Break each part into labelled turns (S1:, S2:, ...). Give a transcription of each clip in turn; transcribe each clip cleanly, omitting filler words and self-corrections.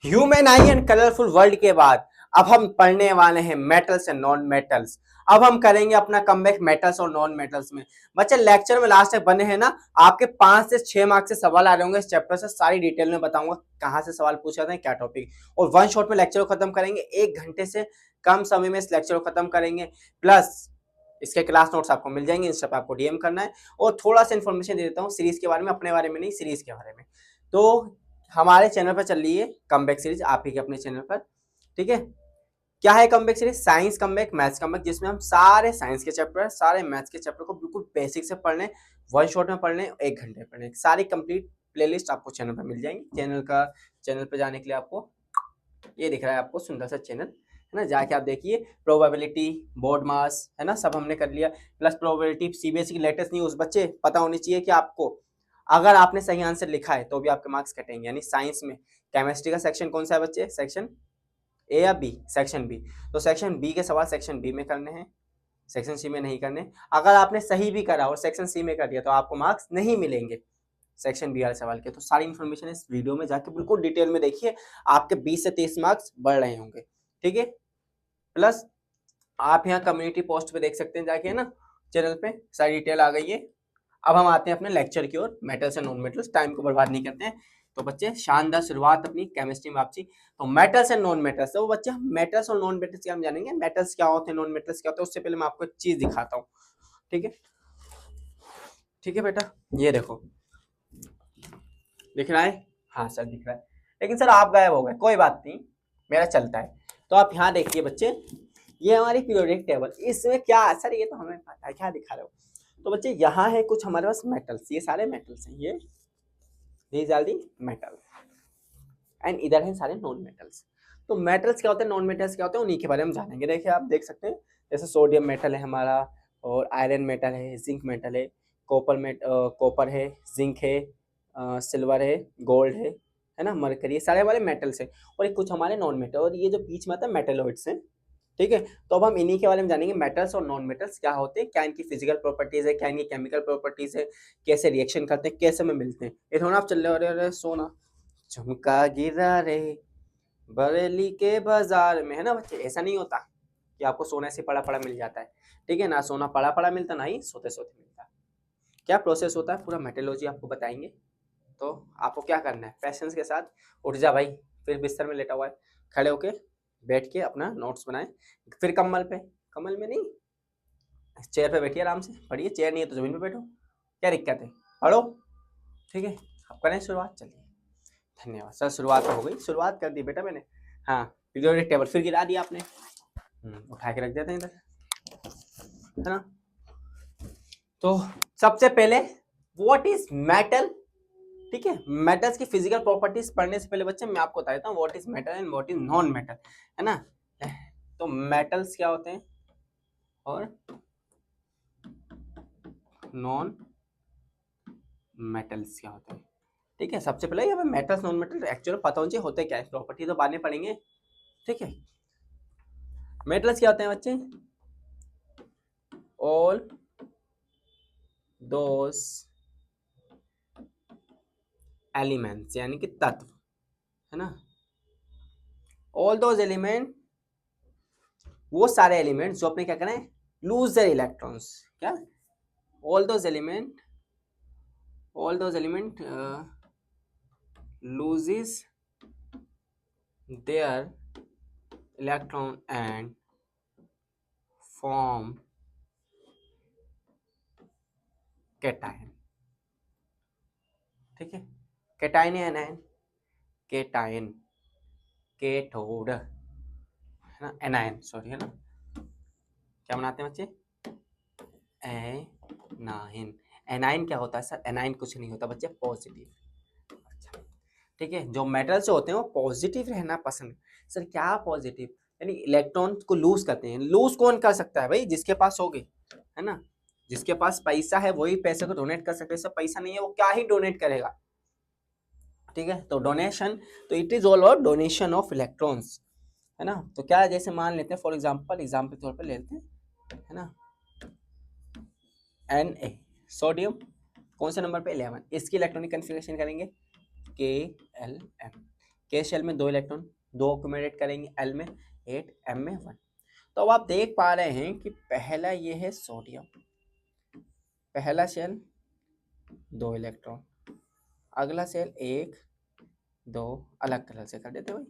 S1: Human I and colourful world के बाद अब हम पढ़ने वाले हैं मेटल्स एंड नॉन मेटल्स। अब हम करेंगे अपना कमबैक मेटल्स और नॉन मेटल्स में। बच्चे लेक्चर में लास्ट तक बने हैं ना, आपके 5 से 6 मार्क्स से सवाल आ रहे होंगे इस चैप्टर से। सारी डिटेल में बताऊंगा कहां से सवाल पूछे जाते हैं, क्या टॉपिक, और वन शॉट में लेक्चर को खत्म करेंगे। 1 घंटे से कम समय में इस लेक्चर को खत्म करेंगे। प्लस इसके क्लास नोट्स आपको मिल जाएंगे, इंस्टा पे आपको डीएम करना है। और थोड़ा सा इन्फॉर्मेशन दे देता हूँ सीरीज के बारे में, अपने बारे में नहीं, सीरीज के बारे में। तो हमारे चैनल पर चल रही है कमबैक सीरीज, आप ही के अपने चैनल पर। ठीक है, क्या है comeback series? Science comeback, maths comeback, जिसमें हम सारे साइंस के चैप्टर, सारे मैथ्स के चैप्टर को बिल्कुल बेसिक से पढ़ लें, वन शॉट में पढ़ लें, 1 घंटे पढ़ लें। सारी कंप्लीट प्लेलिस्ट आपको चैनल पर मिल जाएंगी। चैनल पर जाने के लिए आपको ये दिख रहा है, आपको सुंदर सा चैनल है ना, जाके आप देखिए। प्रोबेबिलिटी, बोर्ड मास, है ना, सब हमने कर लिया। प्लस प्रोबेबिलिटी, सीबीएसई की लेटेस्ट न्यूज बच्चे पता होनी चाहिए कि आपको। अगर आपने सही आंसर लिखा है तो भी आपके मार्क्स कटेंगे। यानी साइंस में केमिस्ट्री का सेक्शन कौन सा है बच्चे? सेक्शन ए या बी? Section B. तो सेक्शन बी के सवाल सेक्शन बी में करने हैं, सेक्शन सी में नहीं करने। अगर आपने सही भी करा और सेक्शन सी में कर दिया तो आपको मार्क्स नहीं मिलेंगे सेक्शन बी वाले सवाल के। तो सारी इन्फॉर्मेशन इस वीडियो में जाके बिल्कुल डिटेल में देखिए, आपके 20 से 30 मार्क्स बढ़ रहे होंगे। ठीक है, प्लस आप यहाँ कम्युनिटी पोस्ट पे देख सकते हैं जाके, है ना, चैनल पे सारी डिटेल आ गई है। अब हम आते हैं अपने लेक्चर की ओर, metals and non metals. Time को बर्बाद नहीं करते हैं। तो बच्चे शानदार शुरुआत अपनी केमिस्ट्री में आपसी। तो मेटल्स एंड नॉन मेटल्स, तो बच्चे हम मेटल्स और नॉन मेटल्स क्या हम जानेंगे, मेटल्स क्या होते हैं, नॉन मेटल्स क्या होते हैं। उससे पहले मैं आपको एक चीज दिखाता हूँ। ठीक है, ठीक है बेटा, ये देखो, दिख रहा है? हाँ सर दिख रहा है, लेकिन सर आप गायब हो गए। कोई बात नहीं, मेरा चलता है। तो आप यहाँ देखिए बच्चे, ये हमारी पीरियोडिक टेबल। इसमें क्या है सर, ये तो हमें पता है, क्या दिखा रहे हो। तो बच्चे यहाँ है कुछ हमारे पास मेटल्स, ये सारे मेटल्स हैं, ये these are the metal, and इधर है सारे नॉन मेटल्स। तो मेटल्स क्या होते हैं, नॉन मेटल्स क्या होते हैं, उन्हीं के बारे में जानेंगे। देखिए आप देख सकते हैं, जैसे सोडियम मेटल है हमारा, और आयरन मेटल है, जिंक मेटल है, कॉपर है, जिंक है, सिल्वर है, गोल्ड है ना, मरकरी, ये सारे हमारे मेटल्स हैं। और एक कुछ हमारे नॉन मेटल, और ये जो बीच में आता है मेटेलॉइड्स हैं। ठीक है, तो अब हम इन्हीं के बारे में जानेंगे, मेटल्स और नॉन मेटल्स क्या होते हैं, क्या इनकी फिजिकल प्रॉपर्टीज है, क्या इनकी केमिकल प्रॉपर्टीज है, कैसे रिएक्शन करते हैं, कैसे में मिलते हैं। ये थोड़ा आप चल रहे, अरे सोना झुमका गिरा रे बरेली के बाजार में, है ना बच्चे। ऐसा नहीं होता कि आपको सोने से पड़ा पड़ा मिल जाता है। ठीक है ना, सोना पड़ा पड़ा मिलता, ना ही सोते सोते मिलता। क्या प्रोसेस होता है, पूरा मेटोलॉजी आपको बताएंगे। तो आपको क्या करना है, पैशंस के साथ उठ जा भाई, फिर बिस्तर में लेटा हुआ है, खड़े होके बैठ के अपना नोट्स बनाए। फिर कम्बल पे, कम्बल में नहीं, चेयर पे बैठिए, आराम से पढ़िए। चेयर नहीं है तो जमीन पे बैठो, क्या दिक्कत है, पढ़ो। ठीक है, अब करें शुरुआत, चलिए। धन्यवाद सर, शुरुआत हो गई, शुरुआत कर दी बेटा मैंने। हाँ, पीरियोडिक टेबल फिर गिरा दिया आपने। उठा के रख देते हैं इधर, है ना। तो सबसे पहले व्हाट इज मेटल। ठीक है, मेटल्स की फिजिकल प्रॉपर्टीज पढ़ने से पहले बच्चे मैं आपको बता देता हूँ what is metal and what is non metal, है ना। तो मेटल्स क्या होते हैं और नॉन मेटल्स क्या होते हैं। ठीक है, सबसे पहले हमें मेटल्स नॉन मेटल एक्चुअली पता होना चाहिए होते क्या है, प्रॉपर्टी तो बाद में पढ़ेंगे। ठीक है, मेटल्स क्या होते हैं बच्चे, ऑल दोस एलिमेंट्स, यानी कि तत्व, है ना। ऑल दोज एलिमेंट, वो सारे एलिमेंट जो अपने क्या करें, लूज देयर इलेक्ट्रॉन्स। क्या, all those element, all those element loses their electron and form cation। ठीक है, कैटाइन या एनायन, कैटाइन, कैथोड, है ना, एनायन सॉरी, है ना। क्या बनाते हैं बच्चे, एनायन। एनायन क्या होता है सर, एनायन कुछ नहीं होता बच्चे, पॉजिटिव। अच्छा, ठीक है, जो मेटल्स होते हैं वो पॉजिटिव रहना पसंद। सर क्या पॉजिटिव, यानी इलेक्ट्रॉन को लूज करते हैं। लूज कौन कर सकता है भाई, जिसके पास होगी, है ना, जिसके पास पैसा है वही पैसे को डोनेट कर सकते हैं। सब पैसा नहीं है वो क्या ही डोनेट करेगा। ठीक है, तो डोनेशन, तो it is all about donation of electrons, है ना। तो क्या है, जैसे मान लेते हैं फॉर एग्जांपल, एग्जाम के तौर पे लेते हैं, है ना, Na, सोडियम, कौन से नंबर पे, 11। इसकी इलेक्ट्रॉनिक कन्फिगरेशन करेंगे KLM, K शेल में 2 इलेक्ट्रॉन, 2 अक्यूमुलेट करेंगे, L में 8, M में 1। तो अब आप देख पा रहे हैं कि पहला ये है सोडियम, पहला शेल 2 इलेक्ट्रॉन, अगला सेल 1 2, अलग कलर से कर देते भाई,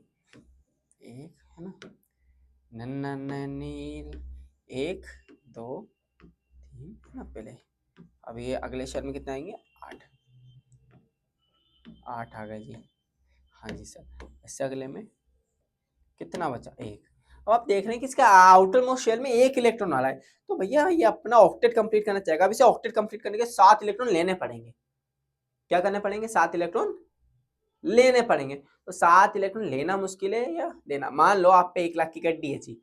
S1: 1 है ना, नन्ना नील 1 2 3 ना पहले। अब ये अगले शेल में कितने आएंगे, 8 आ गए जी। हाँ जी सर। इससे अगले में कितना बचा, 1। अब आप देख रहे हैं कि इसका आउटर मोस्ट शेल में 1 इलेक्ट्रॉन आ रहा है, तो भैया ये अपना ऑक्टेट कंप्लीट करना चाहेगा। अब इसे ऑक्टेट कंप्लीट करने के 7 इलेक्ट्रॉन लेने पड़ेंगे। क्या करने पड़ेंगे, 7 इलेक्ट्रॉन लेने पड़ेंगे। तो 7 इलेक्ट्रॉन लेना मुश्किल है या देना। मान लो आप पे 1 लाख की गड्डी है जी,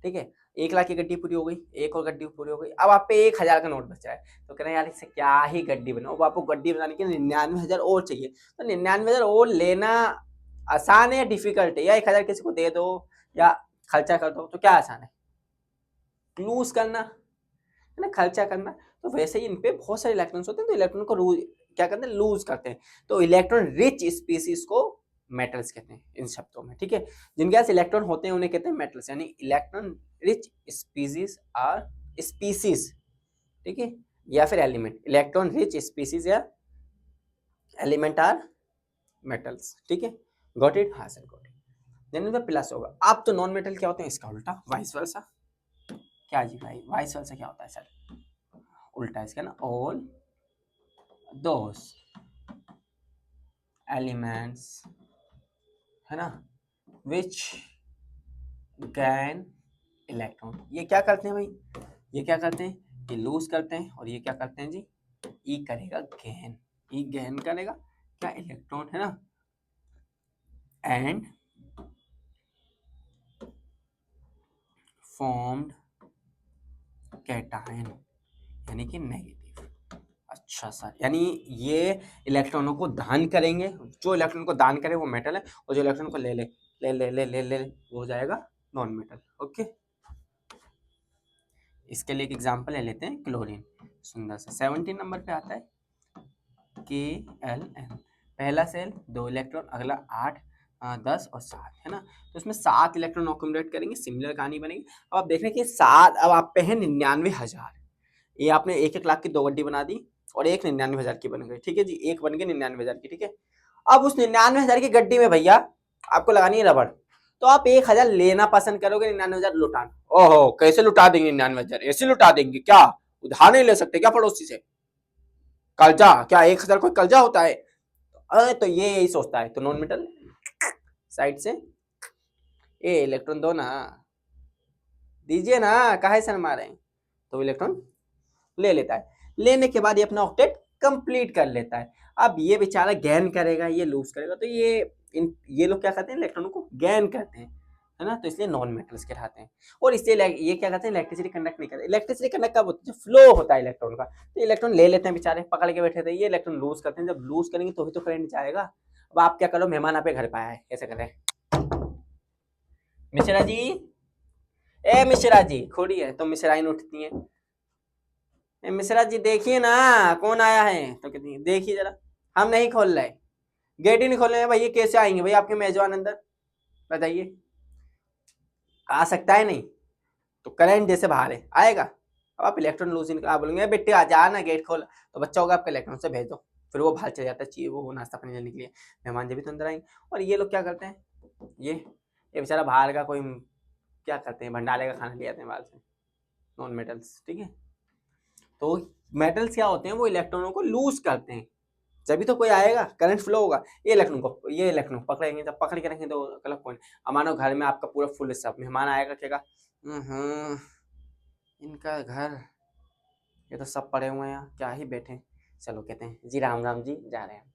S1: ठीक है, 1 लाख की गड्डी पूरी हो गई, एक और गड्डी पूरी हो गई। अब आप पे 1000 का नोट बचा है, तो कह रहे हैं यार इससे क्या ही गड्डी बनाओ। अब आपको गड्डी बनाने के लिए 99,000 और चाहिए, तो 99,000 और लेना आसान है या डिफिकल्ट है, या 1000 किसी को दे दो या खर्चा कर दो, तो क्या आसान है, लूज करना है ना, खर्चा करना। तो वैसे ही इन पे बहुत सारे इलेक्ट्रॉन्स होते हैं, तो इलेक्ट्रॉन को क्या करते हैं, लूज करते हैं। तो इलेक्ट्रॉन रिच स्पीसीज को मेटल्स कहते हैं इन शब्दों में, ठीक है। जिनके पास इलेक्ट्रॉन होते हैं उन्हें कहते हैं मेटल्स, यानी electron rich species are species, ठीक है, या फिर एलिमेंट। इलेक्ट्रॉन रिच स्पीसीज या एलिमेंट आर मेटल्स, ठीक है। गॉट इट, हाँ सर गॉट इट। देन इनमें प्लस होगा। अब तो नॉन मेटल क्या होते हैं, इसका उल्टा, वाइस वर्सा। क्या जी भाई, वाइस वर्सा क्या होता है सर, उल्टा इसका ना, ऑल दोस एलिमेंट्स है ना विच गैन इलेक्ट्रॉन। ये क्या करते हैं भाई, ये क्या करते हैं, ये लूज करते हैं, और ये क्या करते हैं जी, ई करेगा गैन, ई गैन करेगा क्या, इलेक्ट्रॉन है ना, एंड फॉर्म्ड कैटायन, यानी कि नेगेटिव। अच्छा सर, यानी ये इलेक्ट्रॉनों को दान करेंगे, जो इलेक्ट्रॉन को दान करे वो मेटल है, और जो इलेक्ट्रॉन को ले ले ले ले ले ले ले वो हो जाएगा नॉन मेटल। ओके, इसके लिए एक एग्जांपल ले लेते हैं, क्लोरीन। सुंदर सा 17 नंबर पे आता है KLN, पहला सेल 2 इलेक्ट्रॉन, अगला 8 10 और 7 है ना, तो इसमें 7 इलेक्ट्रॉन अक्यूमुलेट करेंगे, सिमिलर कहानी बनेगी। अब आप देख रहे हैं कि 7, अब आप पे है 99,000, ये आपने 1-1 लाख की 2 गड्डी बना दी, और एक 99,000 की बन गई, ठीक है जी, एक बन गई 99,000 की, ठीक है। अब उस 99,000 की गड्डी में भैया आपको लगानी है रबड़, तो आप 1,000 लेना पसंद करोगे, 99,000 लुटाना। ओहो, कैसे लुटा देंगे 99,000, ऐसे लुटा देंगे क्या, उधार नहीं ले सकते क्या पड़ोसी से, कर्जा क्या, 1,000 कोई कर्जा होता है, तो ये यही सोचता है। तो नॉन मेटल साइड से ए इलेक्ट्रॉन दो ना, दीजिए ना, काहे से मारे, तो इलेक्ट्रॉन ले लेता है। लेने के बाद ये अपना ऑक्टेट कंप्लीट कर लेता है। अब ये बेचारा गैन करेगा, ये लूज करेगा, तो ये लोग क्या करते हैं, इलेक्ट्रॉनों को गैन करते हैं, है ना, तो इसलिए नॉन मेटल्स कहलाते हैं। और इससे ये क्या करते हैं, इलेक्ट्रिसिटी कंडक्ट नहीं करते। इलेक्ट्रिसिटी कंडक्ट कब होती है, जब फ्लो होता है इलेक्ट्रॉन का, तो इलेक्ट्रॉन ले लेते हैं बेचारे, पकड़ के बैठे थे, ये इलेक्ट्रॉन लूज करते हैं। जब लूज करेंगे तो ही तो करंट जाएगा। अब आप क्या करो, मेहमान आपके घर पे आया है, कैसे करें, मिश्रा जी, ए मिश्रा जी खोड़ी है, तो मिश्राइन उठती है, मिश्रा जी देखिए ना कौन आया है, तो कहती है देखिए जरा, हम नहीं खोल रहे, गेट ही नहीं खोल रहे हैं भैया, कैसे आएंगे भैया आपके मेजबान अंदर, बताइए, आ सकता है नहीं, तो करंट जैसे बाहर है आएगा। अब आप इलेक्ट्रॉन लूज इनका बोलेंगे बेटे आ जा ना, गेट खोल, तो बच्चा होगा आपका, इलेक्ट्रॉन से भेज दो, फिर वो बाहर चले जाता है, चाहिए वो नाश्ता पानी लेने के लिए, मेहमान जब भी तो अंदर आएंगे। और ये लोग क्या करते हैं, ये बेचारा बाहर का कोई क्या करते हैं, भंडारे का खाना ले आते हैं बाहर से, नॉन मेटल्स, ठीक है। तो मेटल्स क्या होते हैं, वो इलेक्ट्रॉनों को लूज करते हैं, जब तो कोई आएगा करंट फ्लो होगा, ये इलेक्ट्रॉन पकड़ेंगे, जब पकड़ के रखेंगे तो गलत पॉइंट। अब मानो घर में आपका पूरा फुल सब, मेहमान आएगा कहेगा इनका घर, ये तो सब पड़े हुए हैं क्या ही बैठे, चलो कहते हैं जी राम राम जी जा रहे हैं,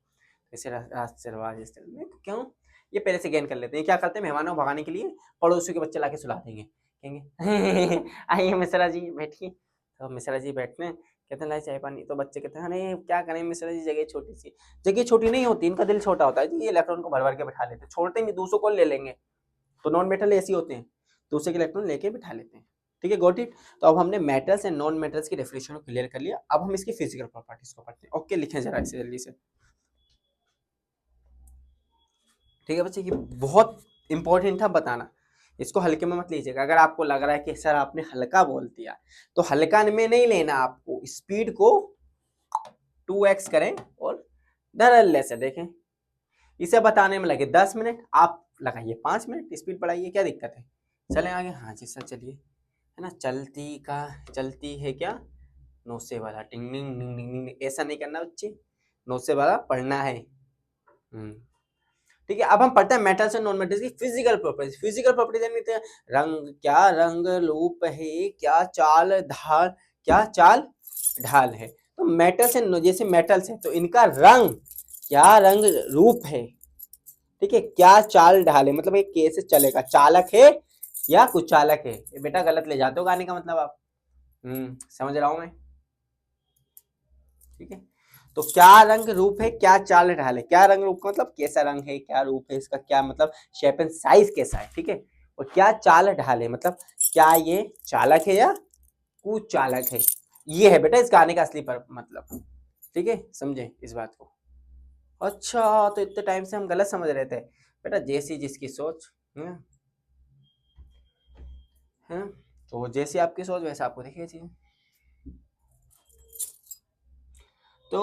S1: ऐसे रास्ते रवाज इस तरह में, क्यों, ये पहले से गेन कर लेते हैं। क्या करते हैं, मेहमानों को भगाने के लिए पड़ोसियों के बच्चे लाके सुला देंगे, कहेंगे आइए मिश्रा जी बैठिए, तो मिश्रा जी बैठने, कहते हैं लाई चाय पानी, तो बच्चे कहते हैं अरे क्या करें मिश्रा जी, जगह छोटी सी, जगह छोटी नहीं होती, इनका दिल छोटा होता है जी, ये इलेक्ट्रॉन को भर भर के बिठा लेते हैं, छोड़ते नहीं, दूसरों को ले लेंगे। तो नॉन मेटल ऐसे होते हैं, दूसरे के इलेक्ट्रॉन लेके बिठा लेते हैं, ठीक है, गॉट इट। तो अब हमने मेटल्स एंड नॉन मेटल्स की डेफिनेशन को क्लियर कर लिया। अब हम इसकी फिजिकल प्रॉपर्टीज को पढ़ते हैं। ओके, लिखें जरा इसे जल्दी से। ठीक है बच्चे, ये बहुत इंपॉर्टेंट था बताना, इसको हल्के में मत लीजिएगा। अगर आपको लग रहा है कि सर आपने हल्का बोल दिया, तो हल्का में नहीं लेना, आपको स्पीड को 2x करें और धड़ल्ले से देखें। इसे बताने में लगे 10 मिनट, आप लगाइए 5 मिनट, स्पीड बढ़ाइए, क्या दिक्कत है। चलें आगे। हाँ जी सर चलिए, है ना। चलती है क्या, नोसे वाला टिंग टिंग टिंग टिंग टिंग, ऐसा नहीं करना बच्चे, नोसे वाला पढ़ना है। ठीक है, अब हम पढ़ते हैं मेटल्स एंड नॉन मेटल्स की फिजिकल प्रॉपर्टीज। फिजिकल प्रॉपर्टीज जानते हैं, रंग, क्या रंग रूप है, क्या चाल ढाल है। तो मेटल्स एंड, जैसे मेटल्स है तो इनका रंग, क्या रंग रूप है, ठीक है, क्या चाल ढाल है, मतलब ये कैसे चलेगा, चालक है या कुचालक है। ये बेटा गलत ले जाते हो गाने का मतलब आप, समझ रहा हूं मैं, ठीक है। तो क्या रंग रूप है, क्या चाल ढाल है। क्या रंग रूप का मतलब कैसा रंग है, क्या रूप है, इसका क्या मतलब शेप एंड साइज कैसा है, ठीक है। और क्या चाल ढाल है, मतलब क्या ये चालक है या कुचालक है। ये है बेटा इस गाने का असली पर मतलब, ठीक है, समझे इस बात को। अच्छा, तो इतने टाइम से हम गलत समझ रहे थे बेटा, जैसी जिसकी सोच है, तो जैसी आपकी सोच वैसा आपको देखिए चीजें। तो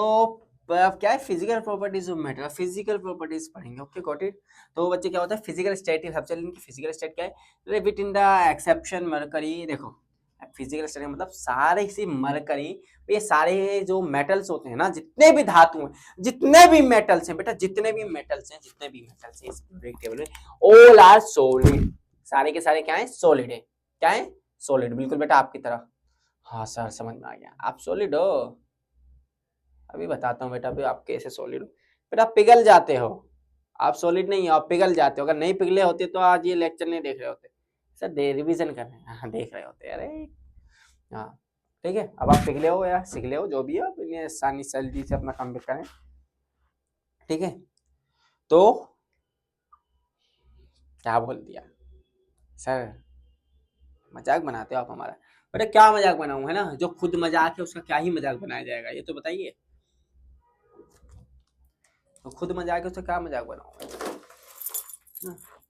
S1: अब क्या है, physical properties of matter, physical properties पढ़ेंगे। Okay got it. तो बच्चे क्या होता है फिजिकल स्टेट, सबसे फिजिकल स्टेट क्या है, leave it in the exception mercury. देखो फिजिकल स्टेट मतलब सारे सी मरकरी, ये सारे जो मेटल्स होते हैं ना, जितने भी धातु हैं, जितने भी मेटल्स हैं बेटा, जितने भी मेटल्स हैं इस पीरियोडिक टेबल में, ऑल आर सॉलिड। सारे के सारे क्या है, सॉलिड है। क्या है, सॉलिड, बिल्कुल बेटा आपकी तरह। हाँ सर समझ में आ गया, आप सॉलिड हो। अभी बताता हूँ बेटा, अभी आप कैसे सॉलिड हो। बेटा पिघल जाते हो, आप सॉलिड नहीं हो, आप पिघल जाते हो। अगर नहीं पिघले होते तो आज ये लेक्चर नहीं देख रहे होते। सर रिवीजन कर रहे हैं, हाँ देख रहे होते, अरे हाँ ठीक है। अब आप पिघले हो या सिगले हो, जो भी है, आप इन्हें आसानी जल्दी से अपना काम करें, ठीक है। तो क्या बोल दिया सर, मजाक बनाते हो आप हमारा। बेटा क्या मजाक बनाऊं, है ना, जो खुद मजाक है उसका क्या ही मजाक बनाया जाएगा, ये तो बताइए। तो खुद मजाक है उसका क्या मजाक बनाऊंगा।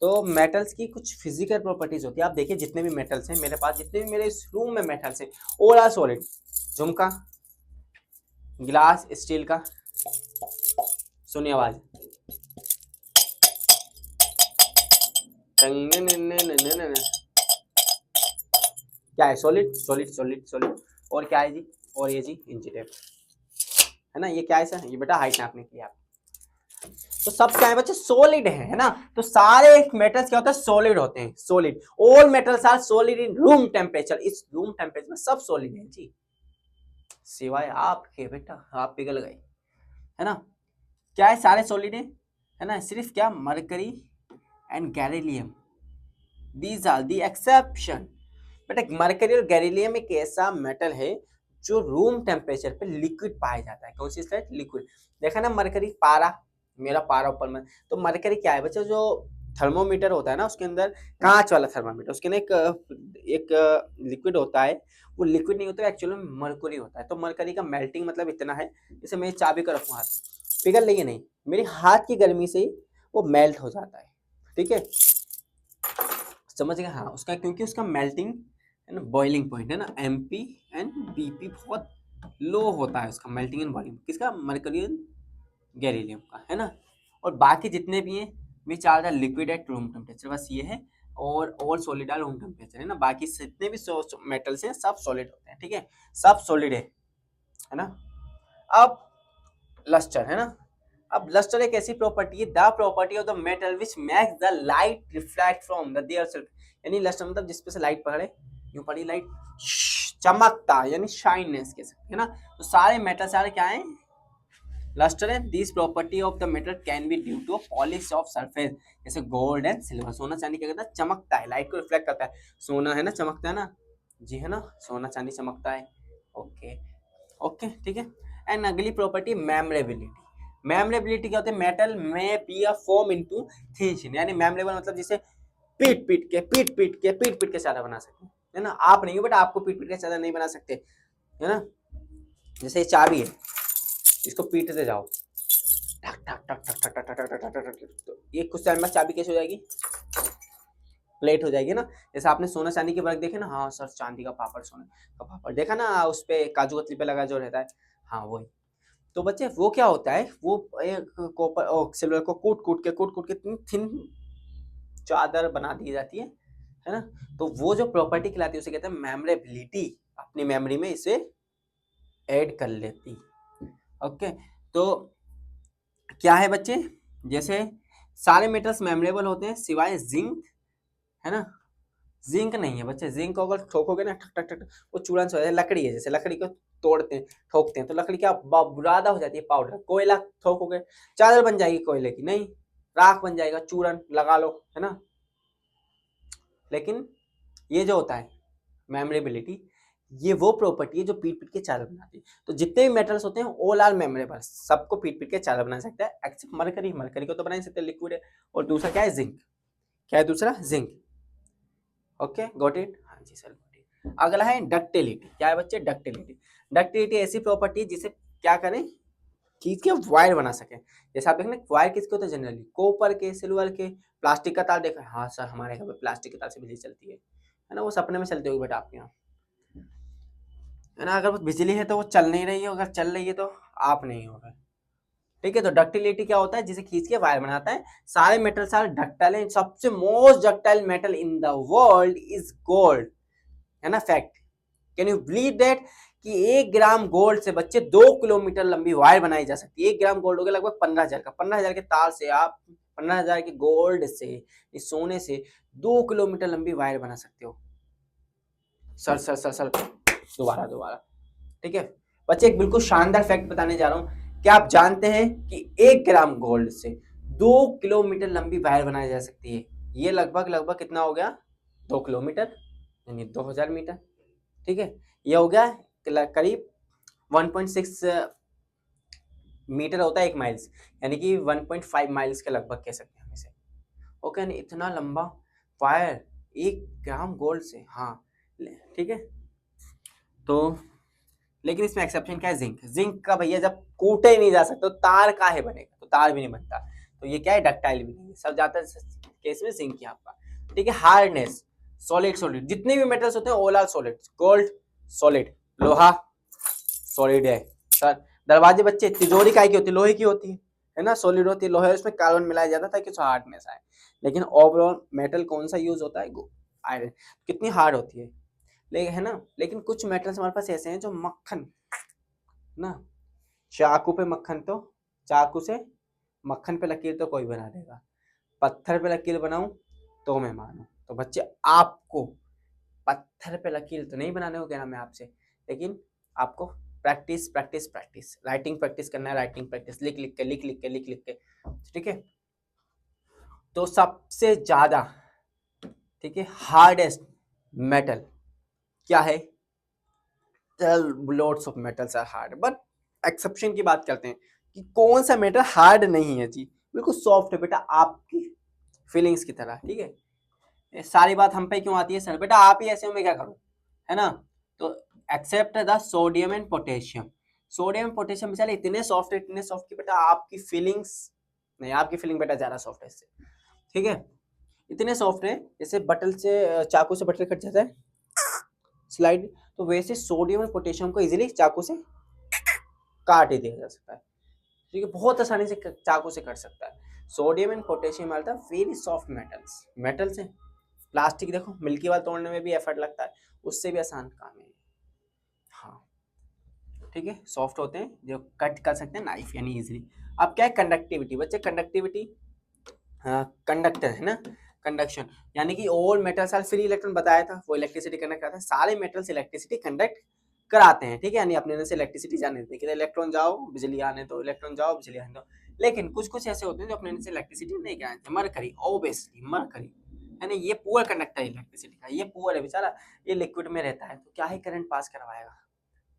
S1: तो मेटल्स की कुछ फिजिकल प्रॉपर्टीज होती है। आप देखिए जितने भी मेटल्स हैं मेरे पास, जितने भी मेरे इस रूम में मेटल्स हैं, ऑल आर सॉलिड। झुमका, गिलास स्टील का, सुनिए आवाज, क्या है, सॉलिड सॉलिड सॉलिड सॉलिड। और क्या है जी, और ये जी इंची टेप, है ना। ये क्या है सर, ये बेटा हाइट नापने के लिए आप। तो सब क्या है बच्चे, सॉलिड है ना। तो सारे मेटल्स क्या होते हैं, सॉलिड होते हैं, solid. All metals are solid in room temperature. इस रूम टेम्परेचर में सब सॉलिड है जी, सिवाय आपके बेटा, आप पिघल गए, है ना। क्या है, सारे सॉलिड है ना, सिर्फ क्या, mercury and gallium, these are the exception. बेटा मरकरी और गैलीलियम एक ऐसा मेटल है जो रूम टेम्परेचर पे लिक्विड पाया जाता है। कौन सी स्लाइड, लिक्विड। देखा ना, मरकरी पारा, मेरा पारा ऊपर में, तो मरकरी क्या है बच्चा, जो थर्मोमीटर होता है ना, उसके अंदर कांच वाला थर्मोमीटर, उसके अंदर एक लिक्विड होता है, वो लिक्विड नहीं होता है, एक्चुअली में मरकरी होता है। तो मरकरी का मेल्टिंग मतलब इतना है, जैसे मैं चाबी को रखूँ हाथ में, पिघल नहीं है, नहीं, मेरी हाथ की गर्मी से ही वो मेल्ट हो जाता है, ठीक है, समझ गए। हाँ उसका, क्योंकि उसका मेल्टिंग है ना, बॉइलिंग पॉइंट है ना, एमपी एंड बीपी बहुत लो होता है उसका मेल्टिंग एंड बॉइलिंग, किसका, मरकरियन गैलीलियम का, है ना। और बाकी जितने भी हैं which are the liquid at room temperature, बस ये है। और सॉलिड आर रूम टेम्परेचर, है ना। बाकी जितने भी मेटल्स हैं सब सॉलिड होते हैं, ठीक है, सब सॉलिड है ना। अब लस्टर, है ना। अब लस्टर एक ऐसी प्रॉपर्टी है, the property of the metal which makes the light reflect from the their self. यानी लस्टर मतलब जिस पे से लाइट पड़े, यूं पड़ी लाइट, चमकता, यानी शाइननेस कह सकते हैं ना। तो सारे मेटल सारे क्या है, लस्टर है। This property of the metal can be due to polish of surface, जैसे गोल्ड एंड सिल्वर। सोना चांदी क्या करता है, चमकता है, लाइट को रिफ्लेक्ट करता है। सोना है ना, चमकता है ना, जी है ना, सोना चांदी चमकता है। ओके ओके ठीक है। एंड अगली प्रॉपर्टी मेमोरेबिलिटी। मेमोरेबिलिटी क्या होती है, मेटल में be a form into thin, यानी मेमोरेबल मतलब जिसे पीट पीट के चादर बना सकते हैं, है ना। आप नहीं हो बट आपको पीट पीट के चादर नहीं बना सकते, है ना। जैसे ये चाबी है, इसको पीटते जाओ, ठक ठक ठक ठक ठक ठक ठक ठक ठक ठक। तो ये कुछ टाइम बाद चाबी कैसे हो जाएगी, प्लेट हो जाएगी ना। जैसे आपने सोना चांदी के वर्क देखे ना, हाँ सर चांदी का पापड़, सोने का पापड़ देखा ना, उस पे काजू कतली पे लगा जो रहता है, हाँ वही। तो बच्चे वो क्या होता है, वो एक कॉपर सिल्वर को कूट कूट के इतनी थिन चादर बना दी जाती है ना। तो वो जो प्रॉपर्टी कहलाती है उसे कहते हैं मेमोरेबिलिटी, अपनी मेमोरी में इसे ऐड कर लेती। ओके, तो क्या है बच्चे, जैसे सारे मेटल्स मेमोरेबल होते हैं सिवाय जिंक, है ना। जिंक नहीं है बच्चे, जिंक को अगर ठोकोगे ना ठक ठक ठक, वो चूरन से हो जाता है। लकड़ी है, जैसे लकड़ी को तोड़ते हैं ठोकते हैं तो लकड़ी क्या बुरादा हो जाती है, पाउडर। कोयला ठोकोगे चादर बन जाएगी कोयले की, नहीं राख बन जाएगा, चूरन लगा लो, है ना। लेकिन ये जो होता है मेमोरेबिलिटी, ये वो प्रॉपर्टी है जो पीट पीट के चादर बनाती है। तो जितने भी मेटल्स होते हैं ऑल आर मेमोरेबल, सबको पीट पीट के चादर बना सकता है एक्सेप्ट मरकरी। मरकरी को तो बना ही सकते, लिक्विड है। और दूसरा क्या है, जिंक। क्या है दूसरा, जिंक। ओके गॉट इट, हाँ जी सर got it। अगला है डक्टिलिटी। क्या है बच्चे, डक्टिलिटी। डक्टिलिटी ऐसी प्रॉपर्टी है जिसे क्या करें, खींच के वायर बना सके। जैसे आप देखें वायर किसके होते हैं जनरली, कॉपर के, सिल्वर के, प्लास्टिक का तार देखा है, हाँ सर हमारे घर पे प्लास्टिक के तार से बिजली चलती है ना। वो सपने में चलती होगी बेटा आपके यहाँ, है ना। अगर वो बिजली है तो वो चल नहीं रही है, अगर चल रही है तो आप नहीं होगा। ठीक है, तो डक्टिलिटी क्या होता है, जिसे खींच के वायर बनाता है। सारे मेटल सारे डक्टाइल हैं। सबसे most ductile metal in the world is gold, है ना fact. Can you believe that कि 1 ग्राम गोल्ड से बच्चे 2 किलोमीटर लंबी वायर बनाई जा सकती है। 1 ग्राम गोल्ड हो गया लगभग 15,000 का। 15,000 के तार से आप 15,000 के गोल्ड से, इस सोने से 2 किलोमीटर लंबी वायर बना सकते हो। सर सर सर सर दोबारा दोबारा। ठीक है बच्चे, एक बिल्कुल शानदार फैक्ट बताने जा रहा हूं। क्या आप जानते हैं कि 1 ग्राम गोल्ड से 2 किलोमीटर लंबी वायर बनाई जा सकती है। ये लगभग लगभग कितना हो गया, 2 किलोमीटर, यानी 2000 मीटर। ठीक है, ये हो गया करीब 1.6 मीटर होता है 1 माइल्स, यानी कि 1.5 माइल्स के लगभग कह सकते हैं हम इसे। ओके, यानी इतना लंबा वायर 1 ग्राम गोल्ड से, हाँ ठीक है। तो लेकिन इसमें एक्सेप्शन क्या है, जिंक। जिंक का भैया जब कूटे ही नहीं जा सकते तो तार काहे बनेगा, तो तार भी नहीं बनता। तो ये क्या है, डक्टाइल भी नहीं है। सब जाता है केस में जिंक है आपका। ठीक है, हार्डनेस, सॉलिड सॉलिड, जितने भी मेटल्स होते हैं all are solid. Gold solid, लोहा सॉलिड है सर। दरवाजे बच्चे, तिजोरी काय की होती है, लोहे की होती है ना, सॉलिड होती है। लोहे उसमें कार्बन मिलाया जाता है ताकि उसमें हार्डनेस आए। लेकिन ओवरऑल मेटल कौन सा यूज होता है, आयरन। कितनी हार्ड होती है, है ना। लेकिन कुछ मेटल्स हमारे पास ऐसे हैं जो मक्खन ना, चाकू पे मक्खन, तो चाकू से मक्खन पे लकीर तो कोई बना देगा, पत्थर पे लकीर बनाऊं तो मैं मानूं। तो बच्चे आपको पत्थर पे लकीर तो नहीं बनाने को कहना मैं आपसे, लेकिन आपको practice practice practice, writing practice करना है। राइटिंग प्रैक्टिस, लिख लिख के लिख लिख के लिख लिख के, ठीक है। तो सबसे ज्यादा, ठीक है, हार्डेस्ट मेटल क्या है, lots of metals are hard, but exception की बात करते हैं कि कौन सा मेटल हार्ड नहीं है जी, बिल्कुल सॉफ्ट है बेटा, आपकी फीलिंग्स की तरह। ठीक है, ये सारी बात हम पे क्यों आती है सर, बेटा आप ही ऐसे हो मैं क्या करूं, है ना। तो except the sodium and potassium. Sodium potassium बेचारे इतने सॉफ्ट है, इतने सॉफ्ट कि बेटा आपकी फीलिंग्स नहीं, आपकी फीलिंग बेटा ज्यादा सॉफ्ट है इससे। ठीक है, इतने सॉफ्ट है जैसे बटल से, चाकू से बटल कट जाता है स्लाइड, तो वैसे सोडियम और पोटेशियम को इजीली चाकू से काट ही दिया जा सकता है। ठीक है, बहुत आसानी से चाकू से कट सकता है। Sodium and potassium are the very soft metals. Metals हैं, प्लास्टिक देखो मिल्की वाल तोड़ने में भी एफर्ट लगता है, उससे भी आसान काम है। हाँ ठीक है, सॉफ्ट होते हैं जो कट कर सकते हैं नाइफ यानी इजीली। अब क्या है, कंडक्टिविटी। बच्चे कंडक्टिविटी, हाँ कंडक्टर है ना, कंडक्शन, यानी कि all metals are free electron बताया था, वो इलेक्ट्रिसिटी कंडक्ट करता है। सारे मेटल्स इलेक्ट्रिसिटी कंडक्ट कराते हैं। ठीक है, यानी अपने से इलेक्ट्रिसिटी जाने देते हैं, इलेक्ट्रॉन जाओ बिजली आने दो, इलेक्ट्रॉन जाओ बिजली आने दो। लेकिन कुछ कुछ ऐसे होते हैं जो अपने से इलेक्ट्रिसिटी नहीं कराते। मरकरी, ऑब्वियसली मरकरी, यानी ये पुअर कंडक्टर है इलेक्ट्रिसिटी का, ये पुअर है बेचारा, ये लिक्विड में रहता है तो क्या ही करंट पास करवाएगा,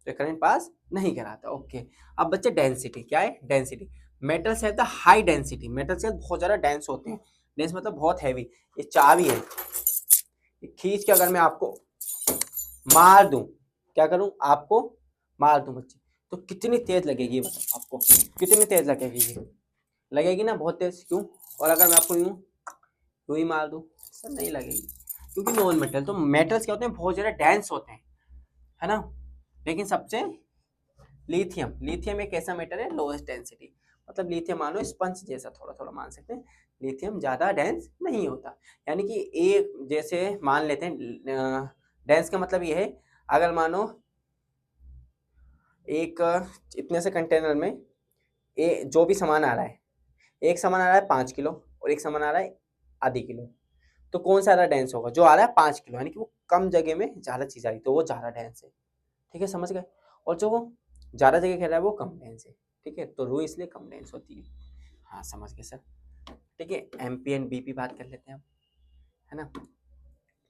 S1: तो करंट पास नहीं कराता। ओके, अब बच्चे डेंसिटी, क्या है डेंसिटी। मेटल्स है द हाई डेंसिटी, मेटल्स बहुत ज्यादा डेंस होते हैं। डेंस मतलब बहुत हैवी। ये चाबी है, ये खींच के अगर मैं आपको मार दूं, क्या करूं, आपको मार दूं बच्चे, तो कितनी तेज लगेगी, बताओ आपको कितनी तेज लगेगी ये, लगेगी ना बहुत तेज, क्यों? और अगर मैं आपको यूं ही मार दूं सर नहीं लगेगी, क्योंकि नॉन मेटल। तो मेटल्स क्या होते हैं, बहुत ज्यादा डेंस होते हैं, है ना। लेकिन सबसे लिथियम, लिथियम एक ऐसा मेटल है लोएस्ट डेंसिटी, मतलब लिथियम मानो स्पंज जैसा, थोड़ा थोड़ा मान सकते हैं। लिथियम ज्यादा डेंस नहीं होता, यानी कि एक जैसे मान लेते हैं, डेंस का मतलब ये है, अगर मानो एक इतने से कंटेनर में जो भी सामान आ रहा है, एक सामान आ रहा है 5 किलो और एक सामान आ रहा है आधी किलो, तो कौन सा ज्यादा डेंस होगा? जो आ रहा है 5 किलो, यानी कि वो कम जगह में ज्यादा चीज आ रही, तो वो ज्यादा डेंस है। ठीक है, समझ गए। और जो ज्यादा जगह खेल रहा है वो कम डेंस है। ठीक है, तो रू इसलिए कम डेंस होती है। हाँ समझ गए सर। ठीक है, एमपी एंड बीपी बात कर लेते हैं अब, है ना।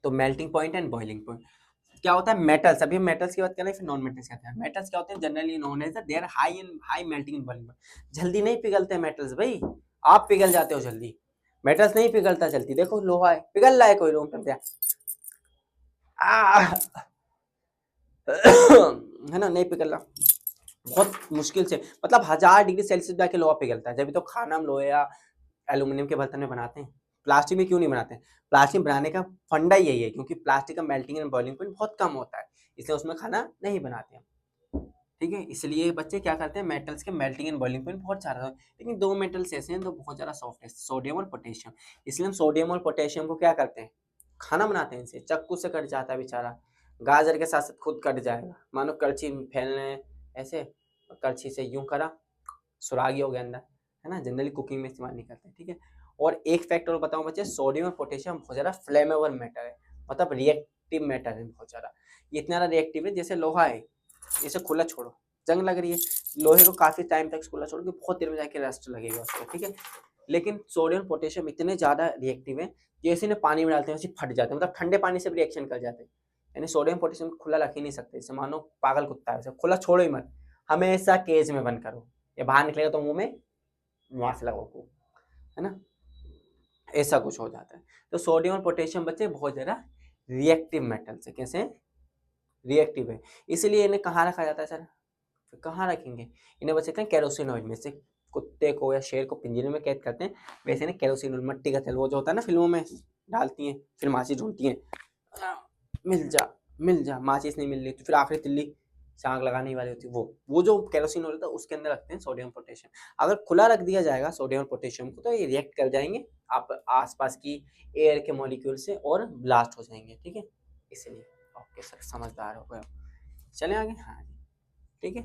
S1: तो melting point and boiling point क्या होता है? मेटल्स, अभी हम मेटल्स की बात कर रहे हैं, फिर नॉन मेटल्स कहते हैं। मेटल्स क्या होते हैं? Generally known as they are high melting in boiling point. जल्दी नहीं पिघलते मेटल्स भाई, आप पिघल जाते हो जल्दी, मेटल्स नहीं पिघलता जल्दी। देखो लोहा है, पिघल रहा है कोई रूम टेम्परेचर है ना, नहीं पिघल रहा, बहुत मुश्किल से, मतलब 1000 डिग्री सेल्सियस जाके लोहा पिघलता है। जब तो खाना हम लोहे या एल्यूमिनियम के बर्तन में बनाते हैं, प्लास्टिक में क्यों नहीं बनाते हैं? प्लास्टिक बनाने का फंडा यही है, क्योंकि प्लास्टिक का मेल्टिंग एंड बॉइलिंग पॉइंट बहुत कम होता है, इसलिए उसमें खाना नहीं बनाते हम। ठीक है, इसलिए बच्चे क्या करते हैं, मेटल्स के मेल्टिंग एंड बॉइलिंग पॉइंट बहुत ज्यादा है। लेकिन दो मेटल्स ऐसे हैं जो बहुत ज्यादा सॉफ्ट है, सोडियम और पोटेशियम। इसलिए हम सोडियम और पोटेशियम को क्या करते हैं, खाना बनाते हैं। इनसे चाकू से कट जाता है बेचारा, गाजर के साथ साथ खुद कट जाएगा, मानो कड़छी फैलने ऐसे, कड़छी से यूं करा, सुरागी हो गया अंदर, है ना। जनरली कुकिंग में इस्तेमाल नहीं करते हैं। ठीक है, और एक फैक्ट और बताऊं बच्चे, सोडियम और पोटेशियम बहुत ज्यादा फ्लेमेबल मेटल है, मतलब रिएक्टिव मेटल है बहुत ज्यादा। ये इतना ज्यादा रिएक्टिव है, जैसे लोहा है, इसे खुला छोड़ो, जंग लग रही है, लोहे को काफी टाइम तक खुला छोड़ो, बहुत देर में जाके रस्ट लगेगा उसको। ठीक है, लेकिन सोडियम पोटेशियम इतने ज्यादा रिएक्टिव है, जैसे इन्हें पानी में डालते हैं वैसे फट जाते हैं, मतलब ठंडे पानी से भी रिएक्शन कर जाते हैं। यानी सोडियम पोटेशियम खुला रख ही नहीं सकते, जैसे मानो पागल कुत्ता है, वैसे खुला छोड़ो ही मत, हमेशा केज में बंद करो, ये बाहर निकलेगा तो मुंह में मांस लगाओ, है ना, ऐसा कुछ हो जाता है। तो सोडियम और पोटेशियम बच्चे बहुत ज्यादा रिएक्टिव मेटल्स है। कैसे रिएक्टिव है? इसीलिए इन्हें कहाँ रखा जाता है सर? फिर कहाँ रखेंगे इन्हें? बचते हैं केरोसिन ऑयल में। से कुत्ते को या शेर को पिंजरे में कैद करते हैं, वैसे ना केरोसिन ऑयल, मट्टी का तेल, वो जो होता है ना फिल्मों में डालती हैं, फिर माचिस ढूंढती हैं, मिल जा मिल जा, माचिस नहीं मिल रही, तो फिर आखिरी तिल्ली से आग लगाने वाली होती है, वो जो केरोसिन ऑयल था उसके अंदर रखते हैं सोडियम पोटेशियम। अगर खुला रख दिया जाएगा सोडियम और पोटेशियम को, तो ये रिएक्ट कर जाएंगे आप आसपास की एयर के मॉलिक्यूल से और ब्लास्ट हो जाएंगे। ठीक है, इसलिए ओके सर, समझदार हो गए। चलें आगे। हाँ जी, ठीक है।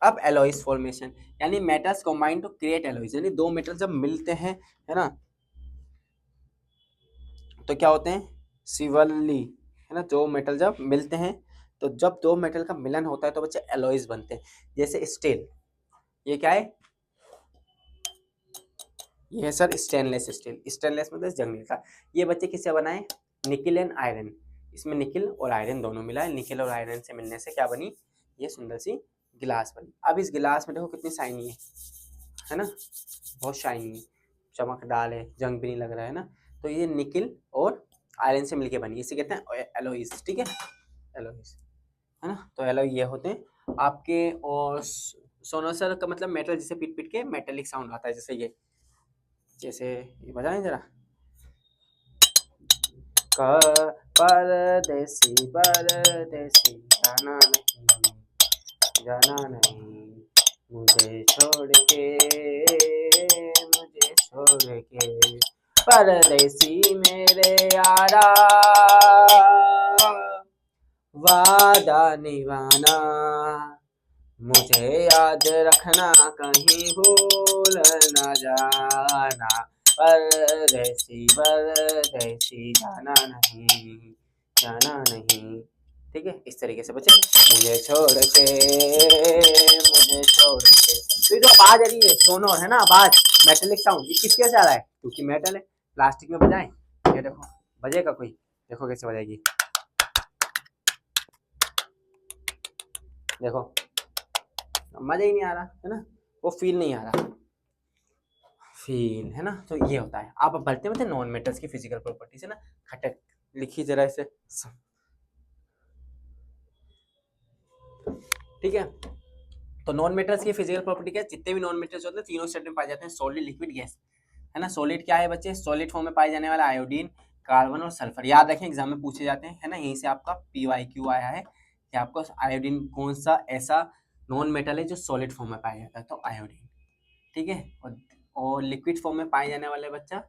S1: अब एलॉइस फॉर्मेशन, यानी metals combine to create alloys, यानी दो मेटल जब मिलते हैं, है ना, तो क्या होते हैं? सिवली, है ना, दो मेटल जब मिलते हैं, तो जब दो मेटल का मिलन होता है तो बच्चे एलॉइस बनते हैं। जैसे स्टील, ये क्या है? ये है सर स्टेनलेस स्टील। स्टेनलेस मतलब जंग का। ये बच्चे किससे बना है? Nickel and iron. इसमें निकिल और आयरन दोनों मिला है, निकिल और आयरन से मिलने से क्या बनी? ये सुंदर सी गिलास बनी। अब इस गिलास में देखो कितनी शाइनी है ना, बहुत शाइनी, चमकदार है, जंग भी नहीं लग रहा है ना। तो ये निकिल और आयरन से मिलके बनी, इसे कहते हैं एलोइस। ठीक है, एलोइस, है ना। तो एलोई ये होते हैं आपके। और सोनोसर का मतलब मेटल, जिसे पीट पीट के मेटेलिक साउंड आता है, जैसे ये बजाएं जरा। परदेसी परदेसी जाना नहीं मुझे छोड़ के, मुझे छोड़ के, परदेसी मेरे यारा, वादा निभाना, मुझे याद रखना, कहीं भूल न जाना, परदेसी परदेसी जाना नहीं, जाना नहीं। ठीक है, इस तरीके से बच्चे, मुझे छोड़ के, मुझे छोड़ के। तो ये जो आवाज आ रही है सोनो, है ना, आवाज मेटेलिक साउंड, ये किसके से आ रहा है? क्योंकि मेटल है, प्लास्टिक में बजाएं, ये देखो बजेगा कोई, देखो कैसे बजेगी, देखो मजा ही नहीं आ रहा, है ना, वो फील नहीं आ रहा, फील, है ना। तो ये होता है। आप अब बढ़ते हैं नॉन मेटल्स की फिजिकल प्रॉपर्टीज, है ना। खटक लिखी जरा इसे, ठीक है। तो नॉन मेटल्स की फिजिकल प्रॉपर्टी क्या है, जितने भी नॉन मेटल्स होते हैं तीनों स्टेट में पाए जाते हैं, सॉलिड, लिक्विड, गैस, है ना। सॉलिड क्या है बच्चे, सॉलिड फॉर्म में पाए जाने वाला आयोडीन, कार्बन और सल्फर, याद रखें एग्जाम में पूछे जाते हैं, है ना। यहीं से आपका PYQ आया है कि आपको आयोडीन कौन सा ऐसा नॉन मेटल है जो सॉलिड फॉर्म में पाया जाता है, तो आयोडीन, ठीक है। और लिक्विड फॉर्म में पाए जाने वाले बच्चा